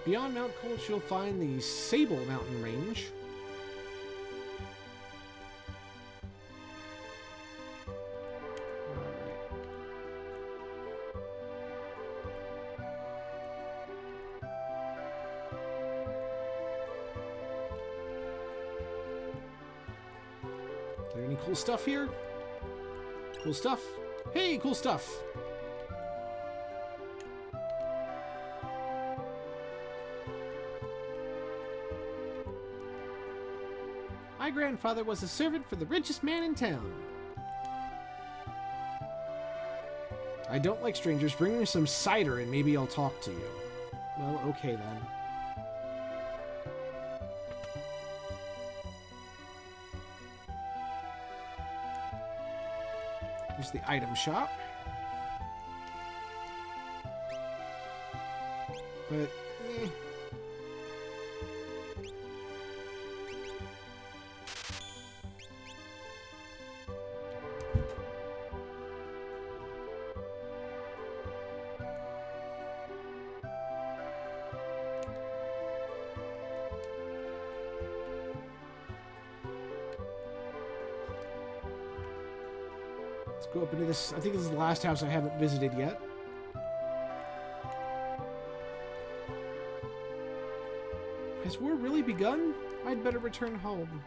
Beyond Mount Colch, you'll find the Sable Mountain Range. Is there any cool stuff here? Cool stuff? Hey, cool stuff! My grandfather was a servant for the richest man in town. I don't like strangers. Bring me some cider and maybe I'll talk to you. Well, okay then. Here's the item shop. But, let's go up into this. I think this is the last house I haven't visited yet. Has war really begun? I'd better return home.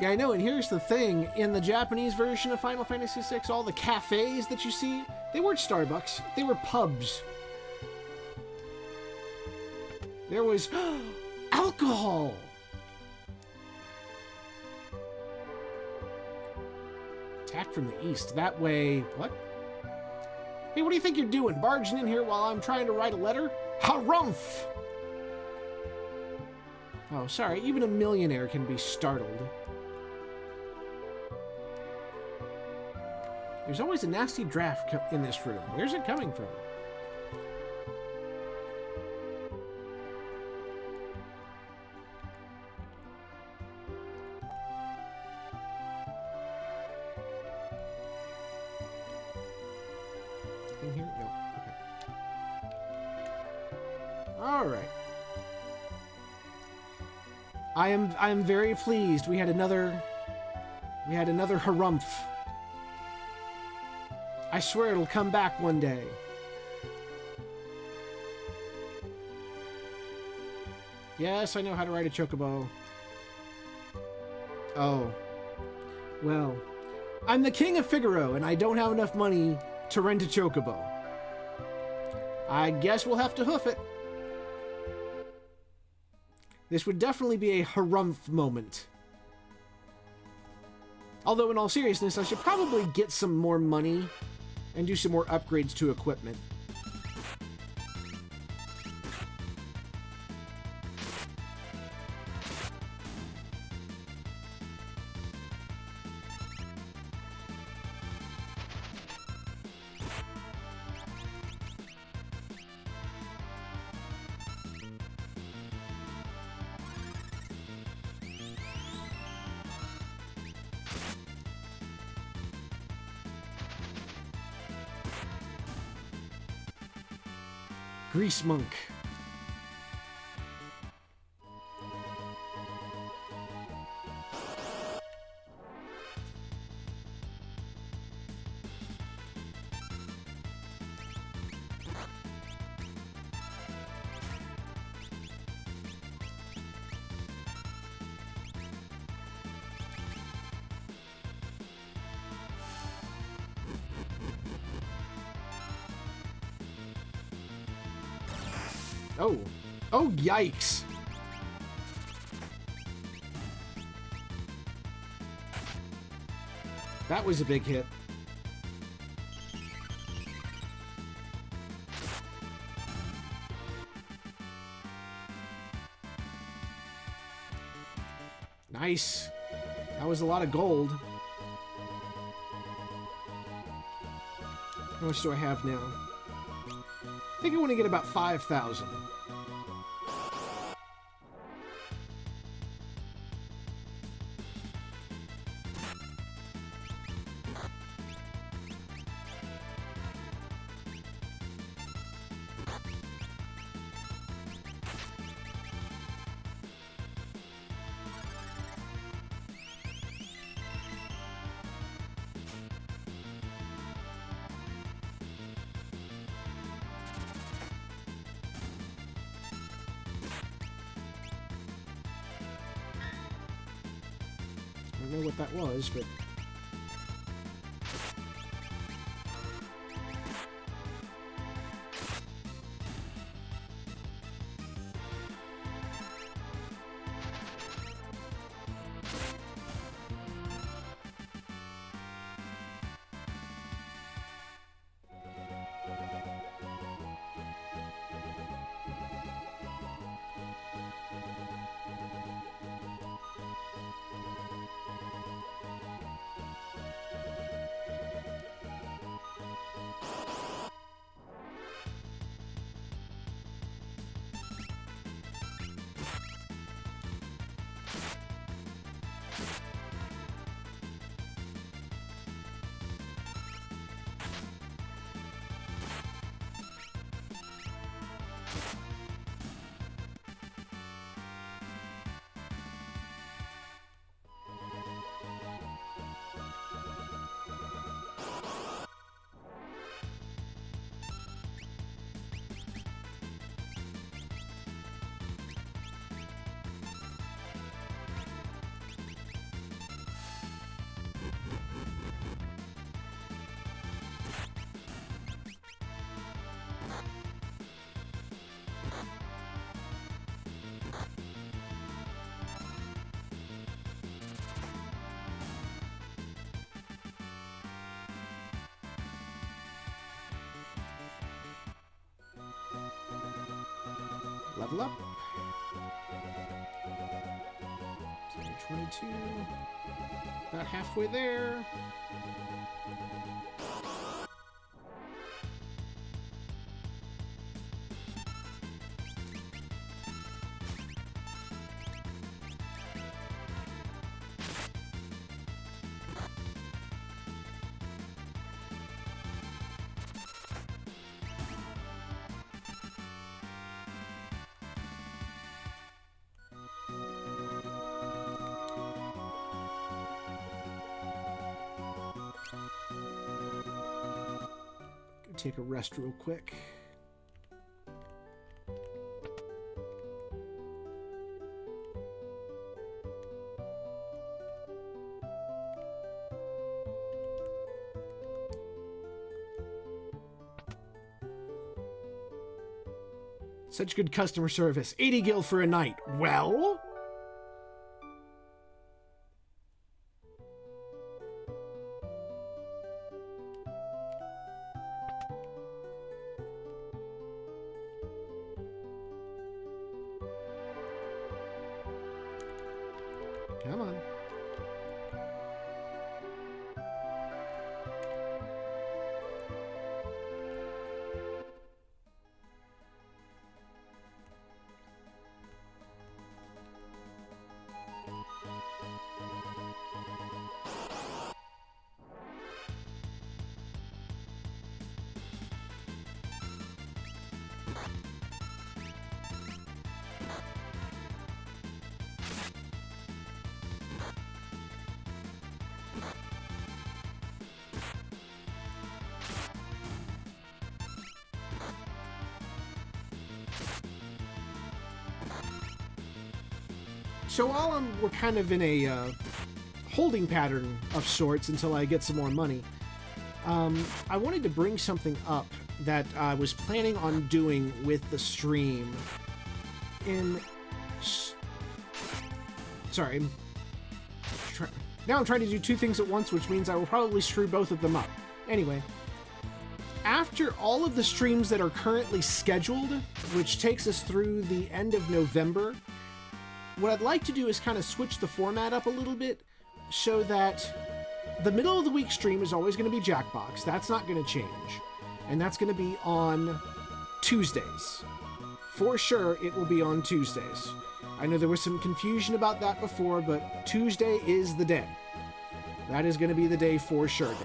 Yeah, I know, and here's the thing. In the Japanese version of Final Fantasy VI, all the cafes that you see, they weren't Starbucks. They were pubs. There was alcohol! Attack from the east. That way... What? Hey, what do you think you're doing? Barging in here while I'm trying to write a letter? Harumph! Oh, sorry. Even a millionaire can be startled. There's always a nasty draft in this room. Where's it coming from? In here? No. Okay. All right. I am very pleased. We had another harumph. I swear it'll come back one day. Yes, I know how to ride a chocobo. Oh. Well, I'm the king of Figaro, and I don't have enough money to rent a chocobo. I guess we'll have to hoof it. This would definitely be a harumph moment. Although, in all seriousness, I should probably get some more money and do some more upgrades to equipment. Grease Monk. Oh. Oh, yikes. That was a big hit. Nice. That was a lot of gold. How much do I have now? I think I want to get about 5,000. I don't know what that was, but... Level up. 22. About halfway there. Take a rest real quick. Such good customer service. 80 gil for a night. Well? Come on. So while we're kind of in a holding pattern of sorts until I get some more money, I wanted to bring something up that I was planning on doing with the stream. Sorry. Now I'm trying to do two things at once, which means I will probably screw both of them up. Anyway, after all of the streams that are currently scheduled, which takes us through the end of November, what I'd like to do is kind of switch the format up a little bit so that the middle of the week stream is always going to be Jackbox. That's not going to change. And that's going to be on Tuesdays. For sure, it will be on Tuesdays. I know there was some confusion about that before, but Tuesday is the day. That is going to be the day for sure.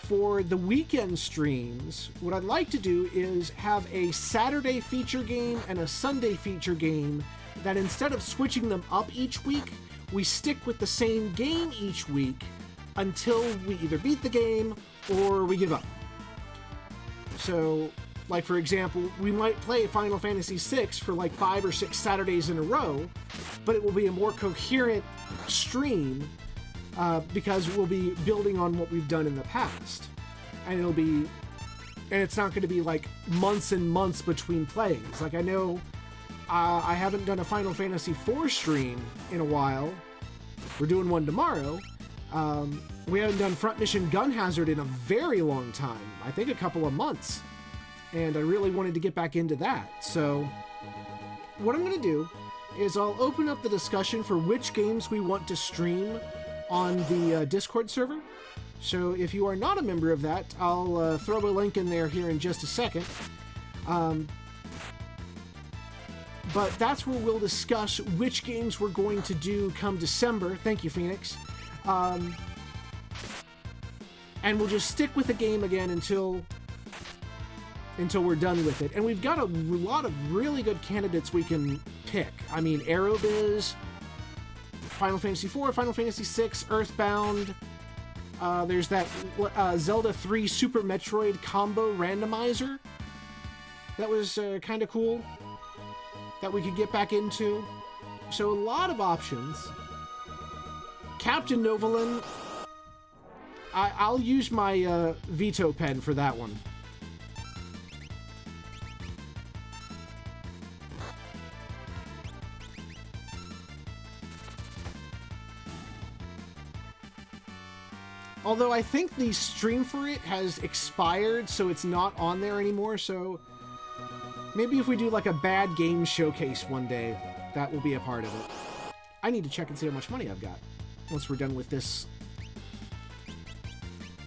For the weekend streams, what I'd like to do is have a Saturday feature game and a Sunday feature game that instead of switching them up each week, we stick with the same game each week until we either beat the game or we give up. So, like for example, we might play Final Fantasy VI for like 5 or 6 Saturdays in a row, but it will be a more coherent stream because we'll be building on what we've done in the past. And it's not going to be like months and months between plays. Like I know I haven't done a Final Fantasy IV stream in a while. We're doing one tomorrow. We haven't done Front Mission Gun Hazard in a very long time. I think a couple of months. And I really wanted to get back into that. So what I'm going to do is I'll open up the discussion for which games we want to stream on the Discord server. So if you are not a member of that, I'll throw a link in there here in just a second. But that's where we'll discuss which games we're going to do come December. Thank you, Phoenix. And we'll just stick with the game again until we're done with it. And we've got a lot of really good candidates we can pick. I mean, Aerobiz, Final Fantasy IV, Final Fantasy VI, Earthbound. There's that Zelda 3 Super Metroid combo randomizer. That was kind of cool. That we could get back into. So a lot of options. Captain Novolin. I'll use my veto pen for that one. Although I think the stream for it has expired, so it's not on there anymore, so Maybe if we do like a bad game showcase one day, that will be a part of it. I need to check and see how much money I've got once we're done with this.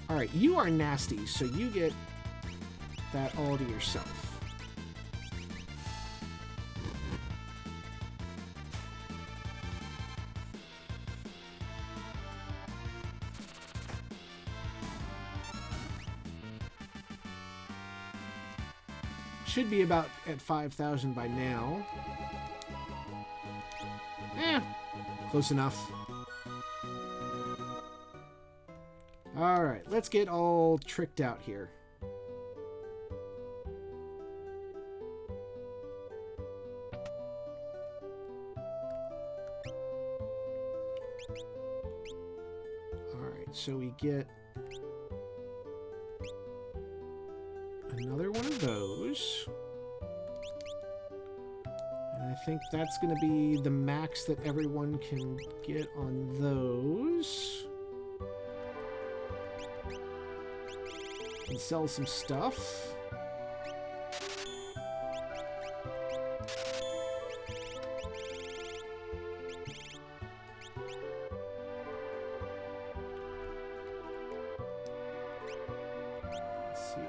Alright, you are nasty, so you get that all to yourself. Should be about at 5,000 by now. Close enough. Alright, let's get all tricked out here. Alright, so we get another one of those. And I think that's going to be the max that everyone can get on those. And sell some stuff. Let's see.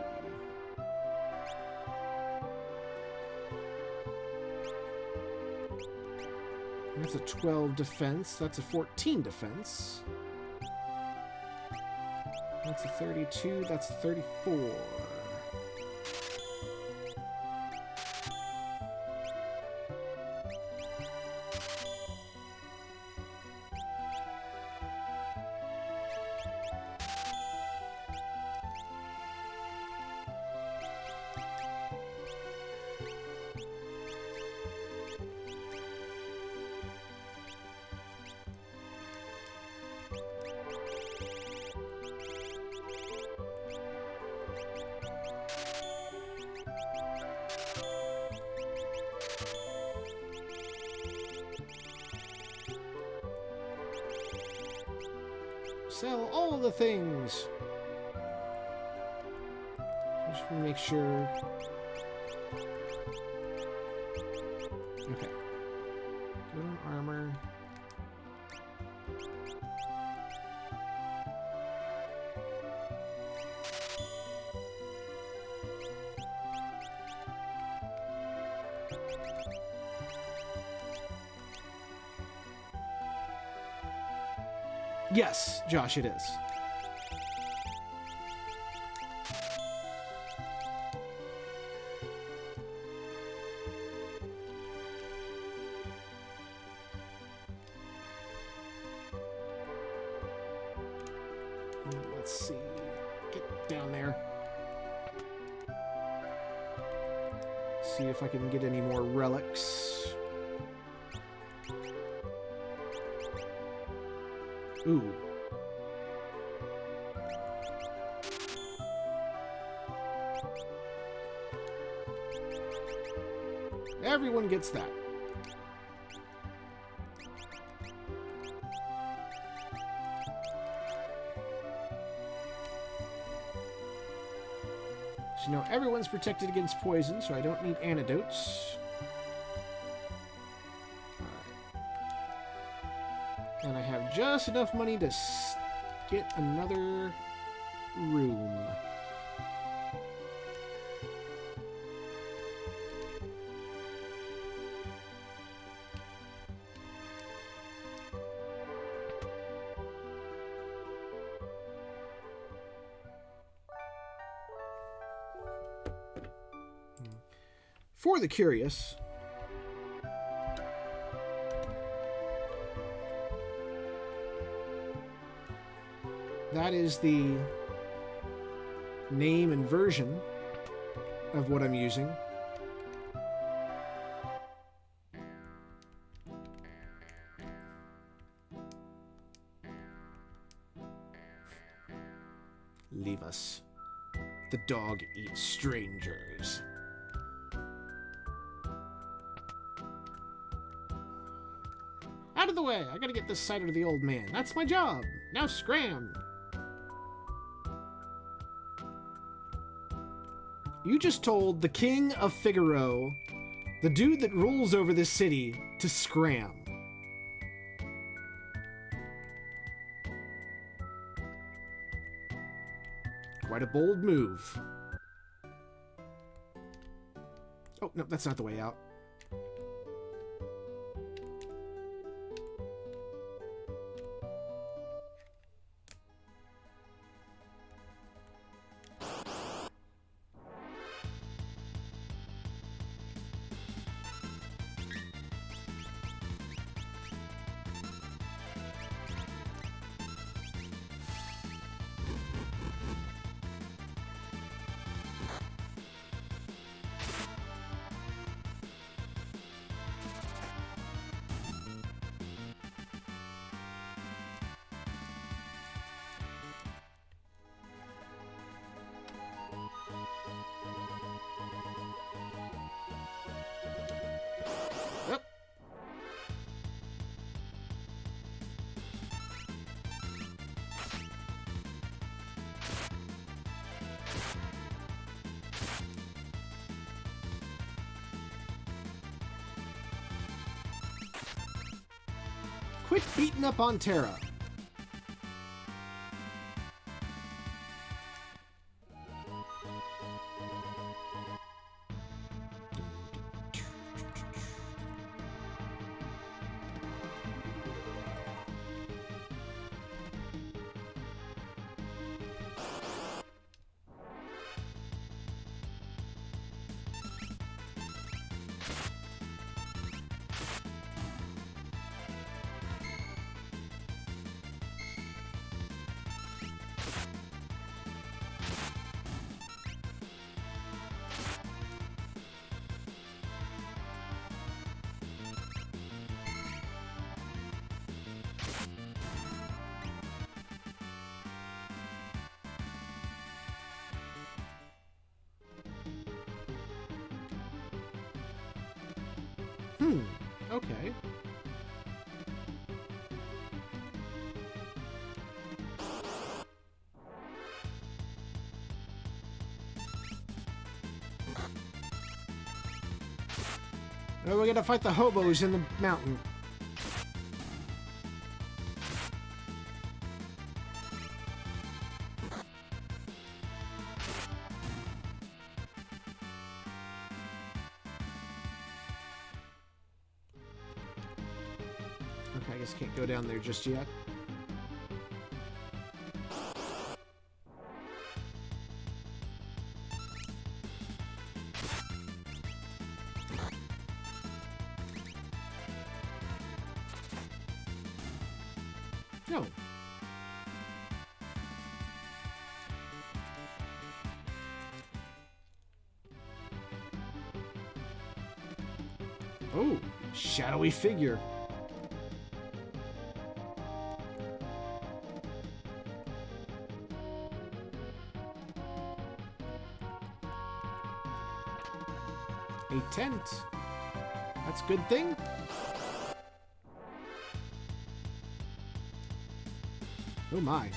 That's a 12 defense. That's a 14 defense. That's a 32. That's a 34. Sell all the things. Just want to make sure. Okay. Good on armor. Yes, Josh, it is. Let's see. Get down there. See if I can get any more relics. Ooh. Everyone gets that. So now everyone's protected against poison, so I don't need antidotes. And I have just enough money to get another room. For the curious, that is the name and version of what I'm using. Leave us. The dog eats strangers. Out of the way! I gotta get this cider to the old man. That's my job! Now scram! You just told the King of Figaro, the dude that rules over this city, to scram. Quite a bold move. Oh, no, that's not the way out. Yep. Quit beating up on Terra. Okay. Now we're gonna fight the hobos in the mountain. Okay, I guess can't go down there just yet. No. Oh, shadowy figure. A tent. That's a good thing. Oh my.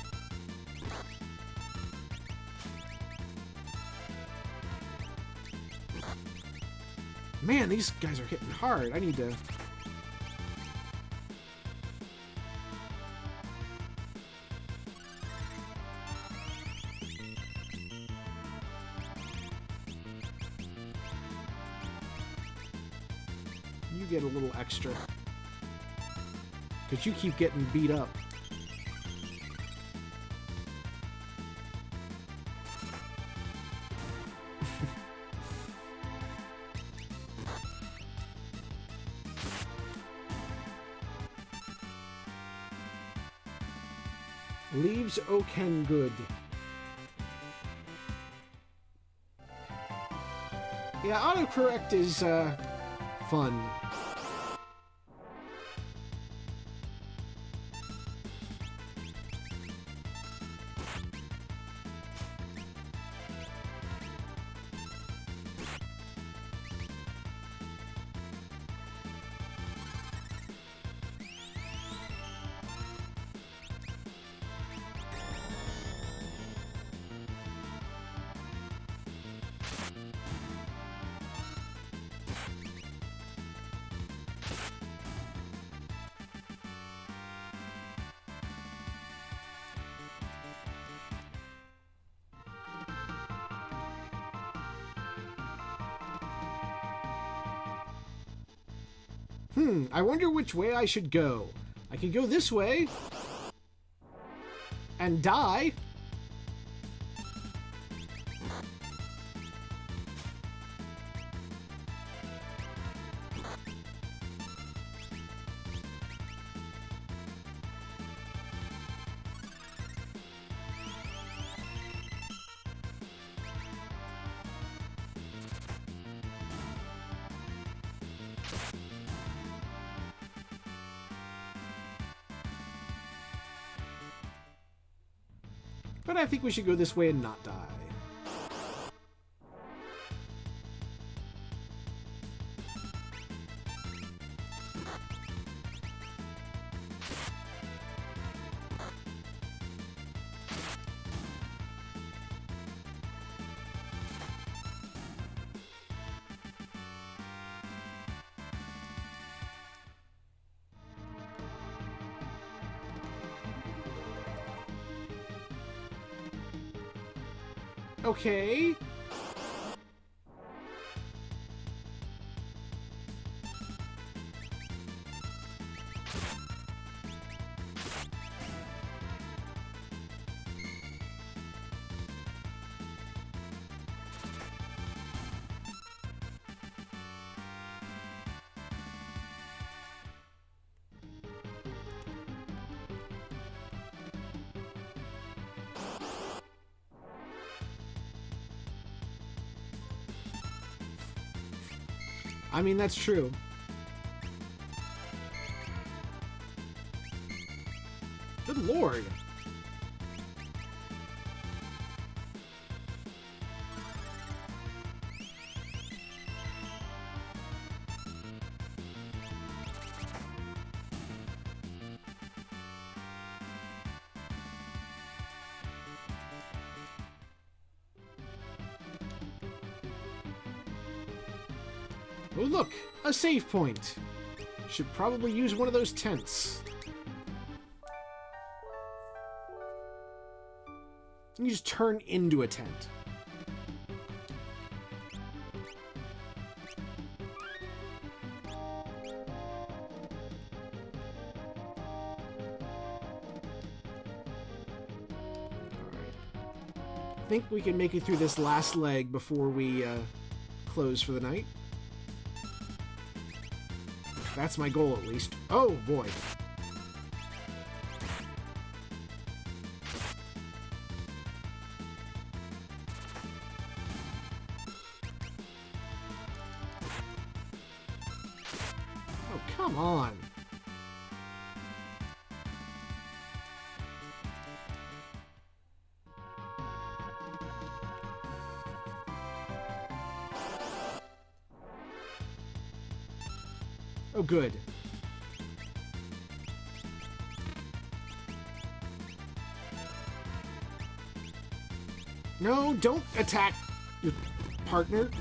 Man, these guys are hitting hard. I need to... You get a little extra. Because you keep getting beat up. Leaves Oaken good. Yeah, autocorrect is fun. I wonder which way I should go. I could go this way and die. But I think we should go this way and not die. Okay. I mean, that's true. Good lord. Oh look, a save point. Should probably use one of those tents. You just turn into a tent. I think we can make it through this last leg before we close for the night. That's my goal, at least. Oh, boy. Oh, come on. Oh, good. No, don't attack your partner.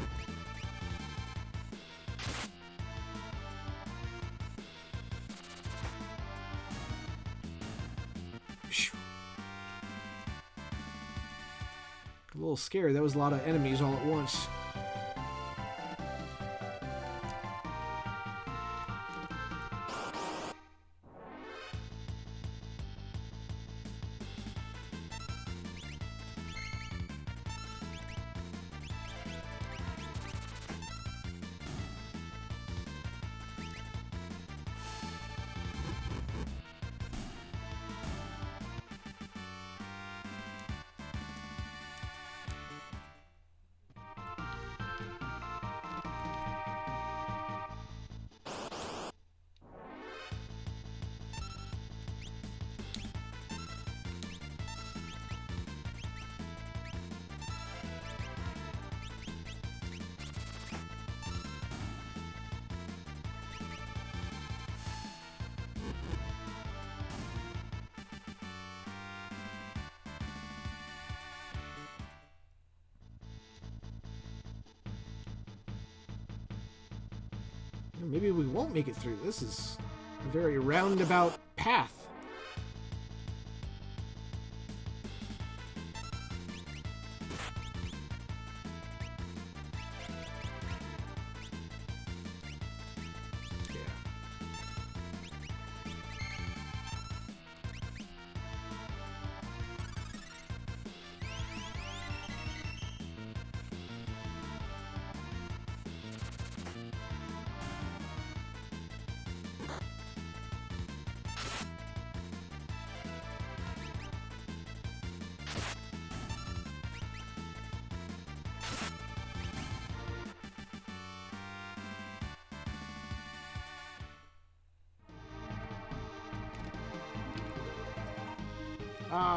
A little scared. That was a lot of enemies all at once. Maybe we won't make it through. This is a very roundabout path. Yeah.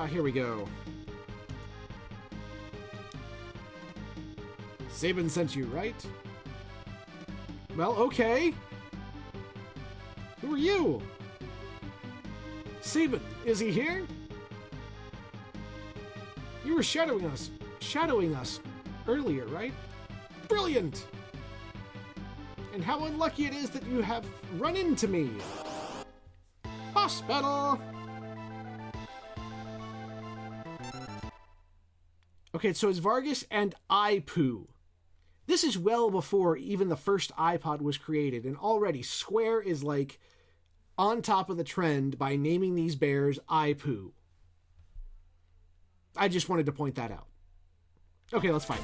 Here we go. Sabin sent you, right? Well, okay. Who are you? Sabin, is he here? You were shadowing us earlier, right? Brilliant! And how unlucky it is that you have run into me. Hospital! Okay, so it's Vargas and iPoo. This is well before even the first iPod was created, and already Square is like on top of the trend by naming these bears iPoo. I just wanted to point that out. Okay, let's fight.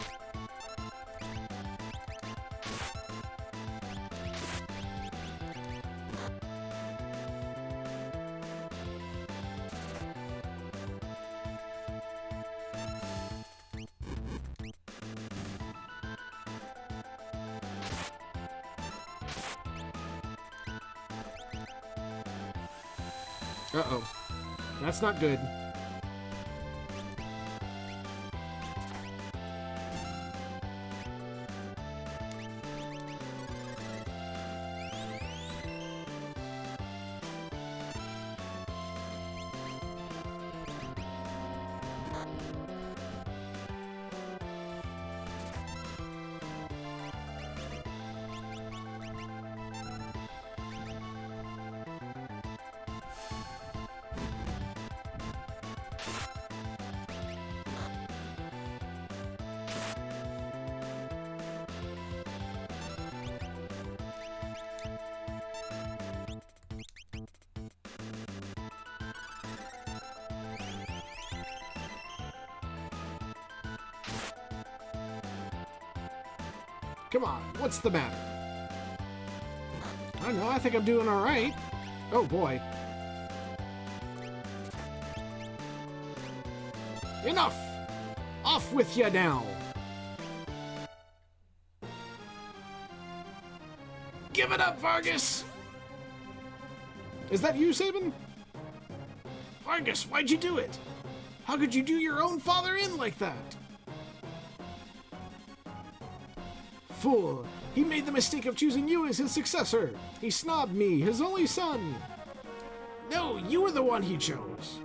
Uh-oh. That's not good. Come on, what's the matter? I don't know, I think I'm doing all right. Oh boy. Enough! Off with you now! Give it up, Vargas! Is that you, Sabin? Vargas, why'd you do it? How could you do your own father in like that? Fool! He made the mistake of choosing you as his successor. He snobbed me, his only son. No, you were the one he chose.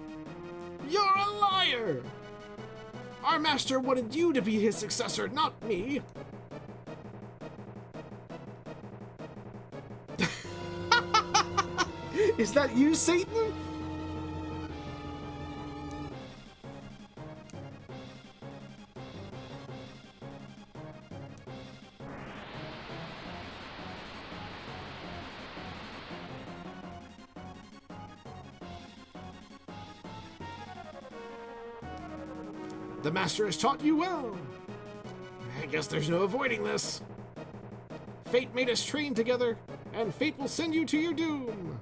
You're a liar! Our master wanted you to be his successor, not me. Is that you, Satan? The master has taught you well. I guess there's no avoiding this. Fate made us train together, and fate will send you to your doom.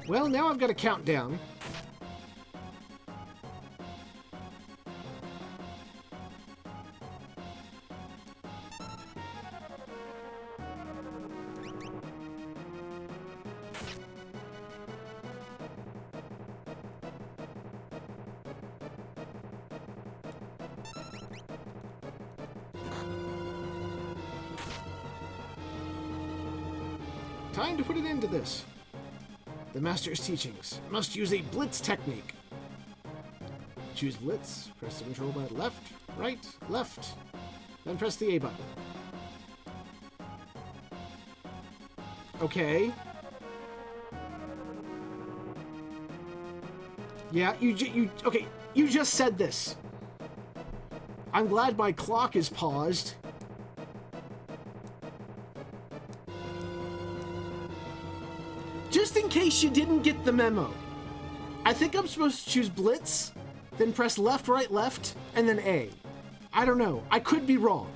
Well, now I've got a countdown. Time to put an end to this. The master's teachings must use a blitz technique. Choose blitz, press the control button left, right, left, then press the A button. Okay. Yeah, okay, you just said this. I'm glad my clock is paused. Just in case you didn't get the memo, I think I'm supposed to choose blitz, then press left, right, left, and then A. I don't know. I could be wrong.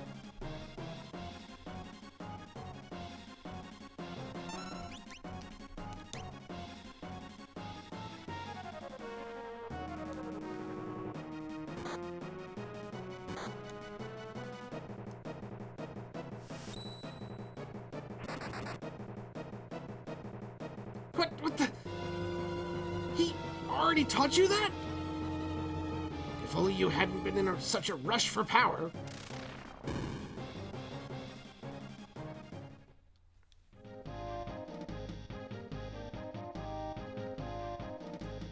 What the? He already taught you that? If only you hadn't been in such a rush for power.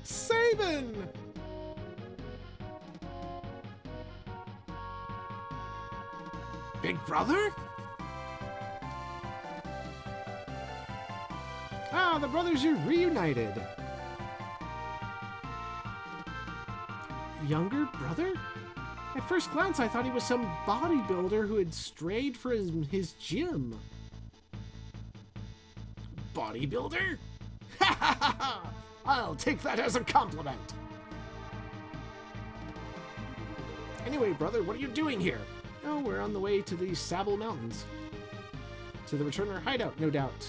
Sabin! Big brother? Ah, the brothers are reunited. Younger brother? At first glance, I thought he was some bodybuilder who had strayed for his gym. Bodybuilder? Ha ha ha ha! I'll take that as a compliment. Anyway, brother, what are you doing here? Oh, we're on the way to the Sable Mountains. To the Returner hideout, no doubt.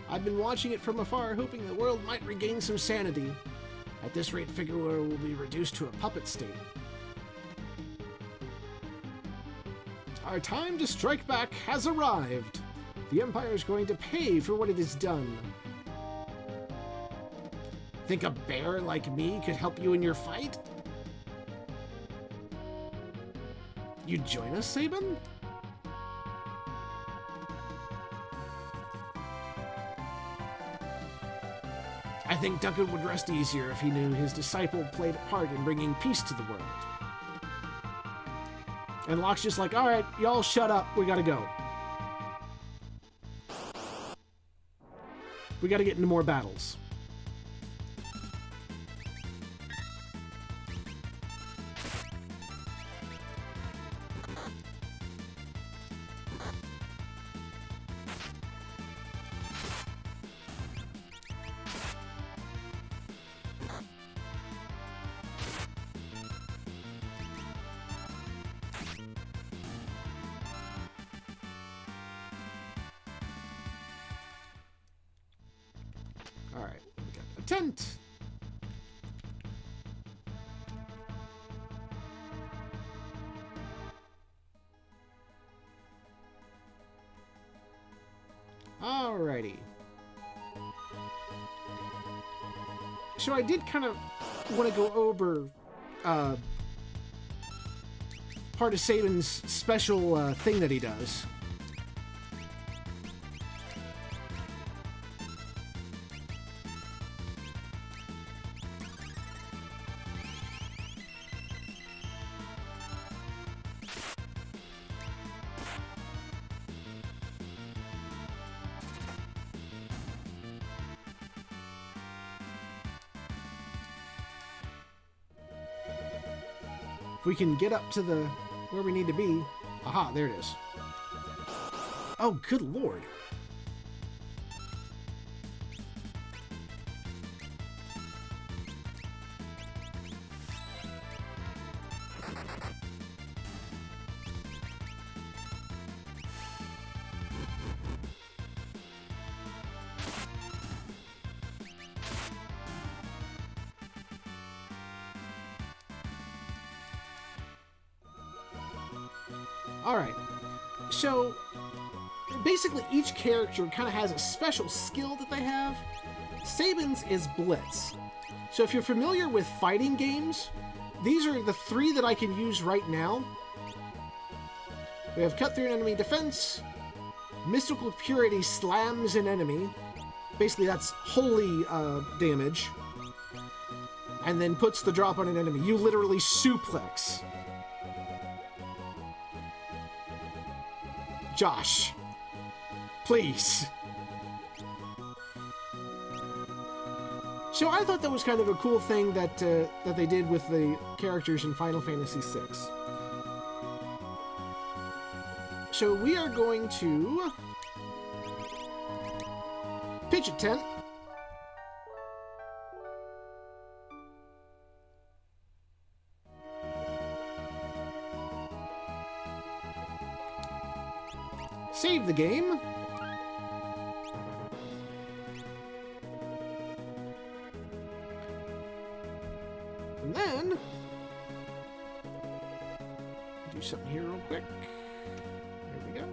I've been watching it from afar, hoping the world might regain some sanity. At this rate, Figueroa will be reduced to a puppet state. Our time to strike back has arrived. The Empire is going to pay for what it has done. Think a bear like me could help you in your fight? You join us, Sabin? I think Duncan would rest easier if he knew his disciple played a part in bringing peace to the world. And Locke's just like, all right, y'all shut up, we gotta go. We gotta get into more battles. Alright, we got a tent. Alrighty. So I did kind of want to go over part of Sabin's special thing that he does. If we can get up to the where we need to be. Aha, there it is. Oh, good lord. Alright, so basically each character kind of has a special skill that they have. Sabin's is Blitz. So if you're familiar with fighting games, these are the three that I can use right now. We have Cut Through an Enemy Defense, Mystical Purity slams an enemy. Basically that's holy damage. And then puts the drop on an enemy. You literally suplex. Josh, please. So I thought that was kind of a cool thing that that they did with the characters in Final Fantasy VI. So we are going to pitch a tent. Save the game. And then do something here real quick. There we go.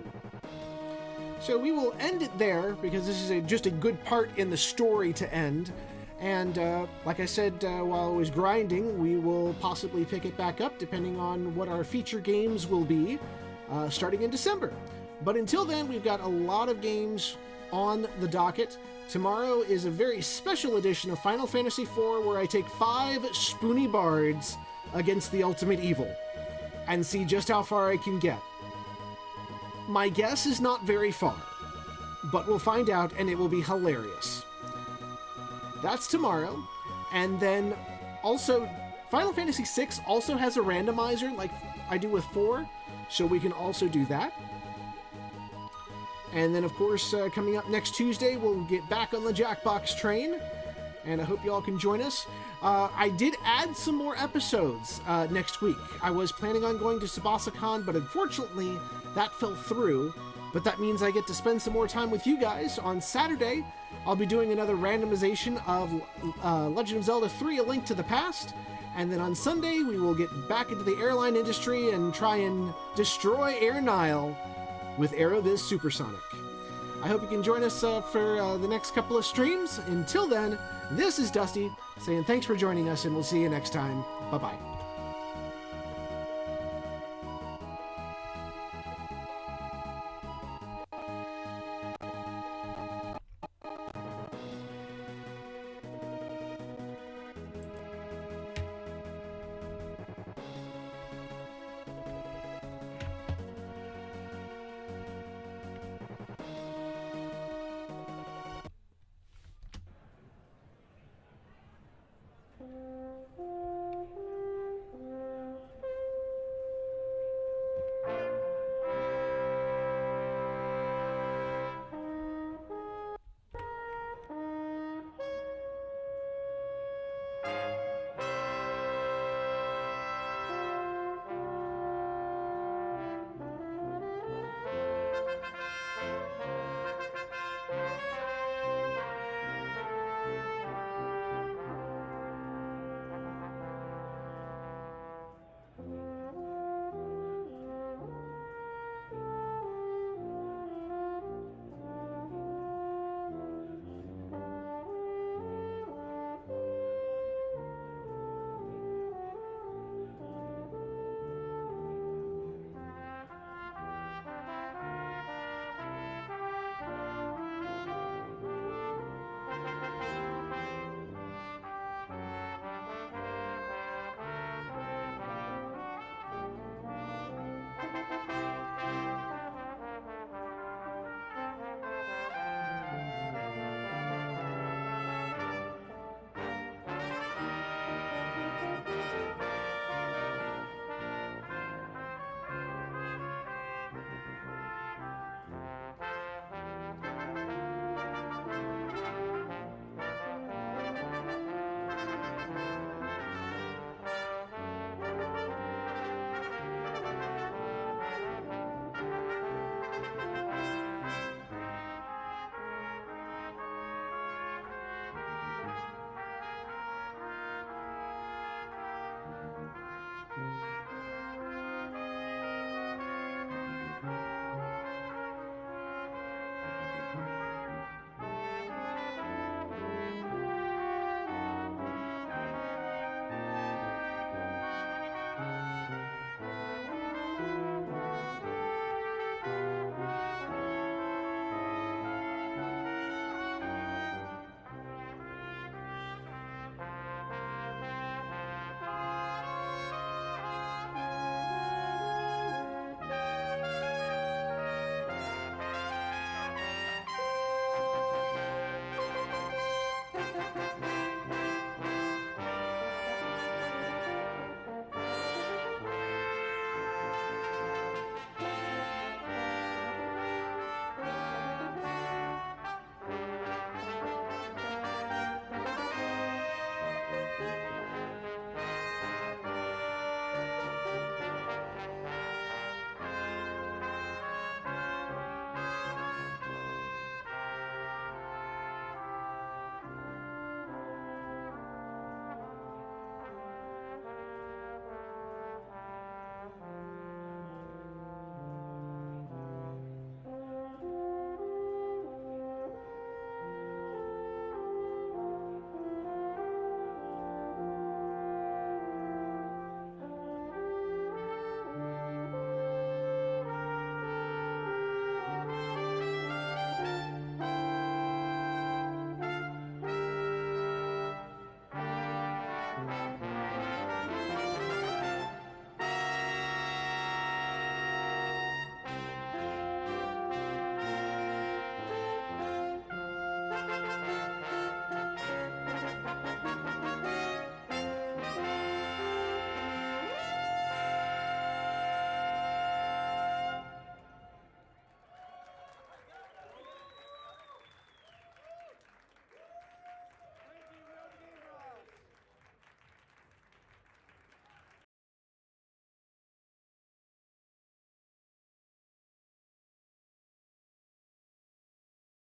So we will end it there because this is just a good part in the story to end. And like I said while I was grinding, we will possibly pick it back up depending on what our feature games will be starting in December. But until then, we've got a lot of games on the docket. Tomorrow is a very special edition of Final Fantasy IV where I take 5 spoony bards against the ultimate evil and see just how far I can get. My guess is not very far, but we'll find out, and it will be hilarious. That's tomorrow. And then also, Final Fantasy VI also has a randomizer like I do with 4, so we can also do that. And then, of course, coming up next Tuesday, we'll get back on the Jackbox train, and I hope you all can join us. I did add some more episodes next week. I was planning on going to SubasaCon, but unfortunately, that fell through. But that means I get to spend some more time with you guys. On Saturday, I'll be doing another randomization of Legend of Zelda 3: A Link to the Past. And then on Sunday, we will get back into the airline industry and try and destroy Air Nile with Aeroviz Supersonic. I hope you can join us for the next couple of streams. Until then, this is Dusty saying thanks for joining us, and we'll see you next time. Bye-bye.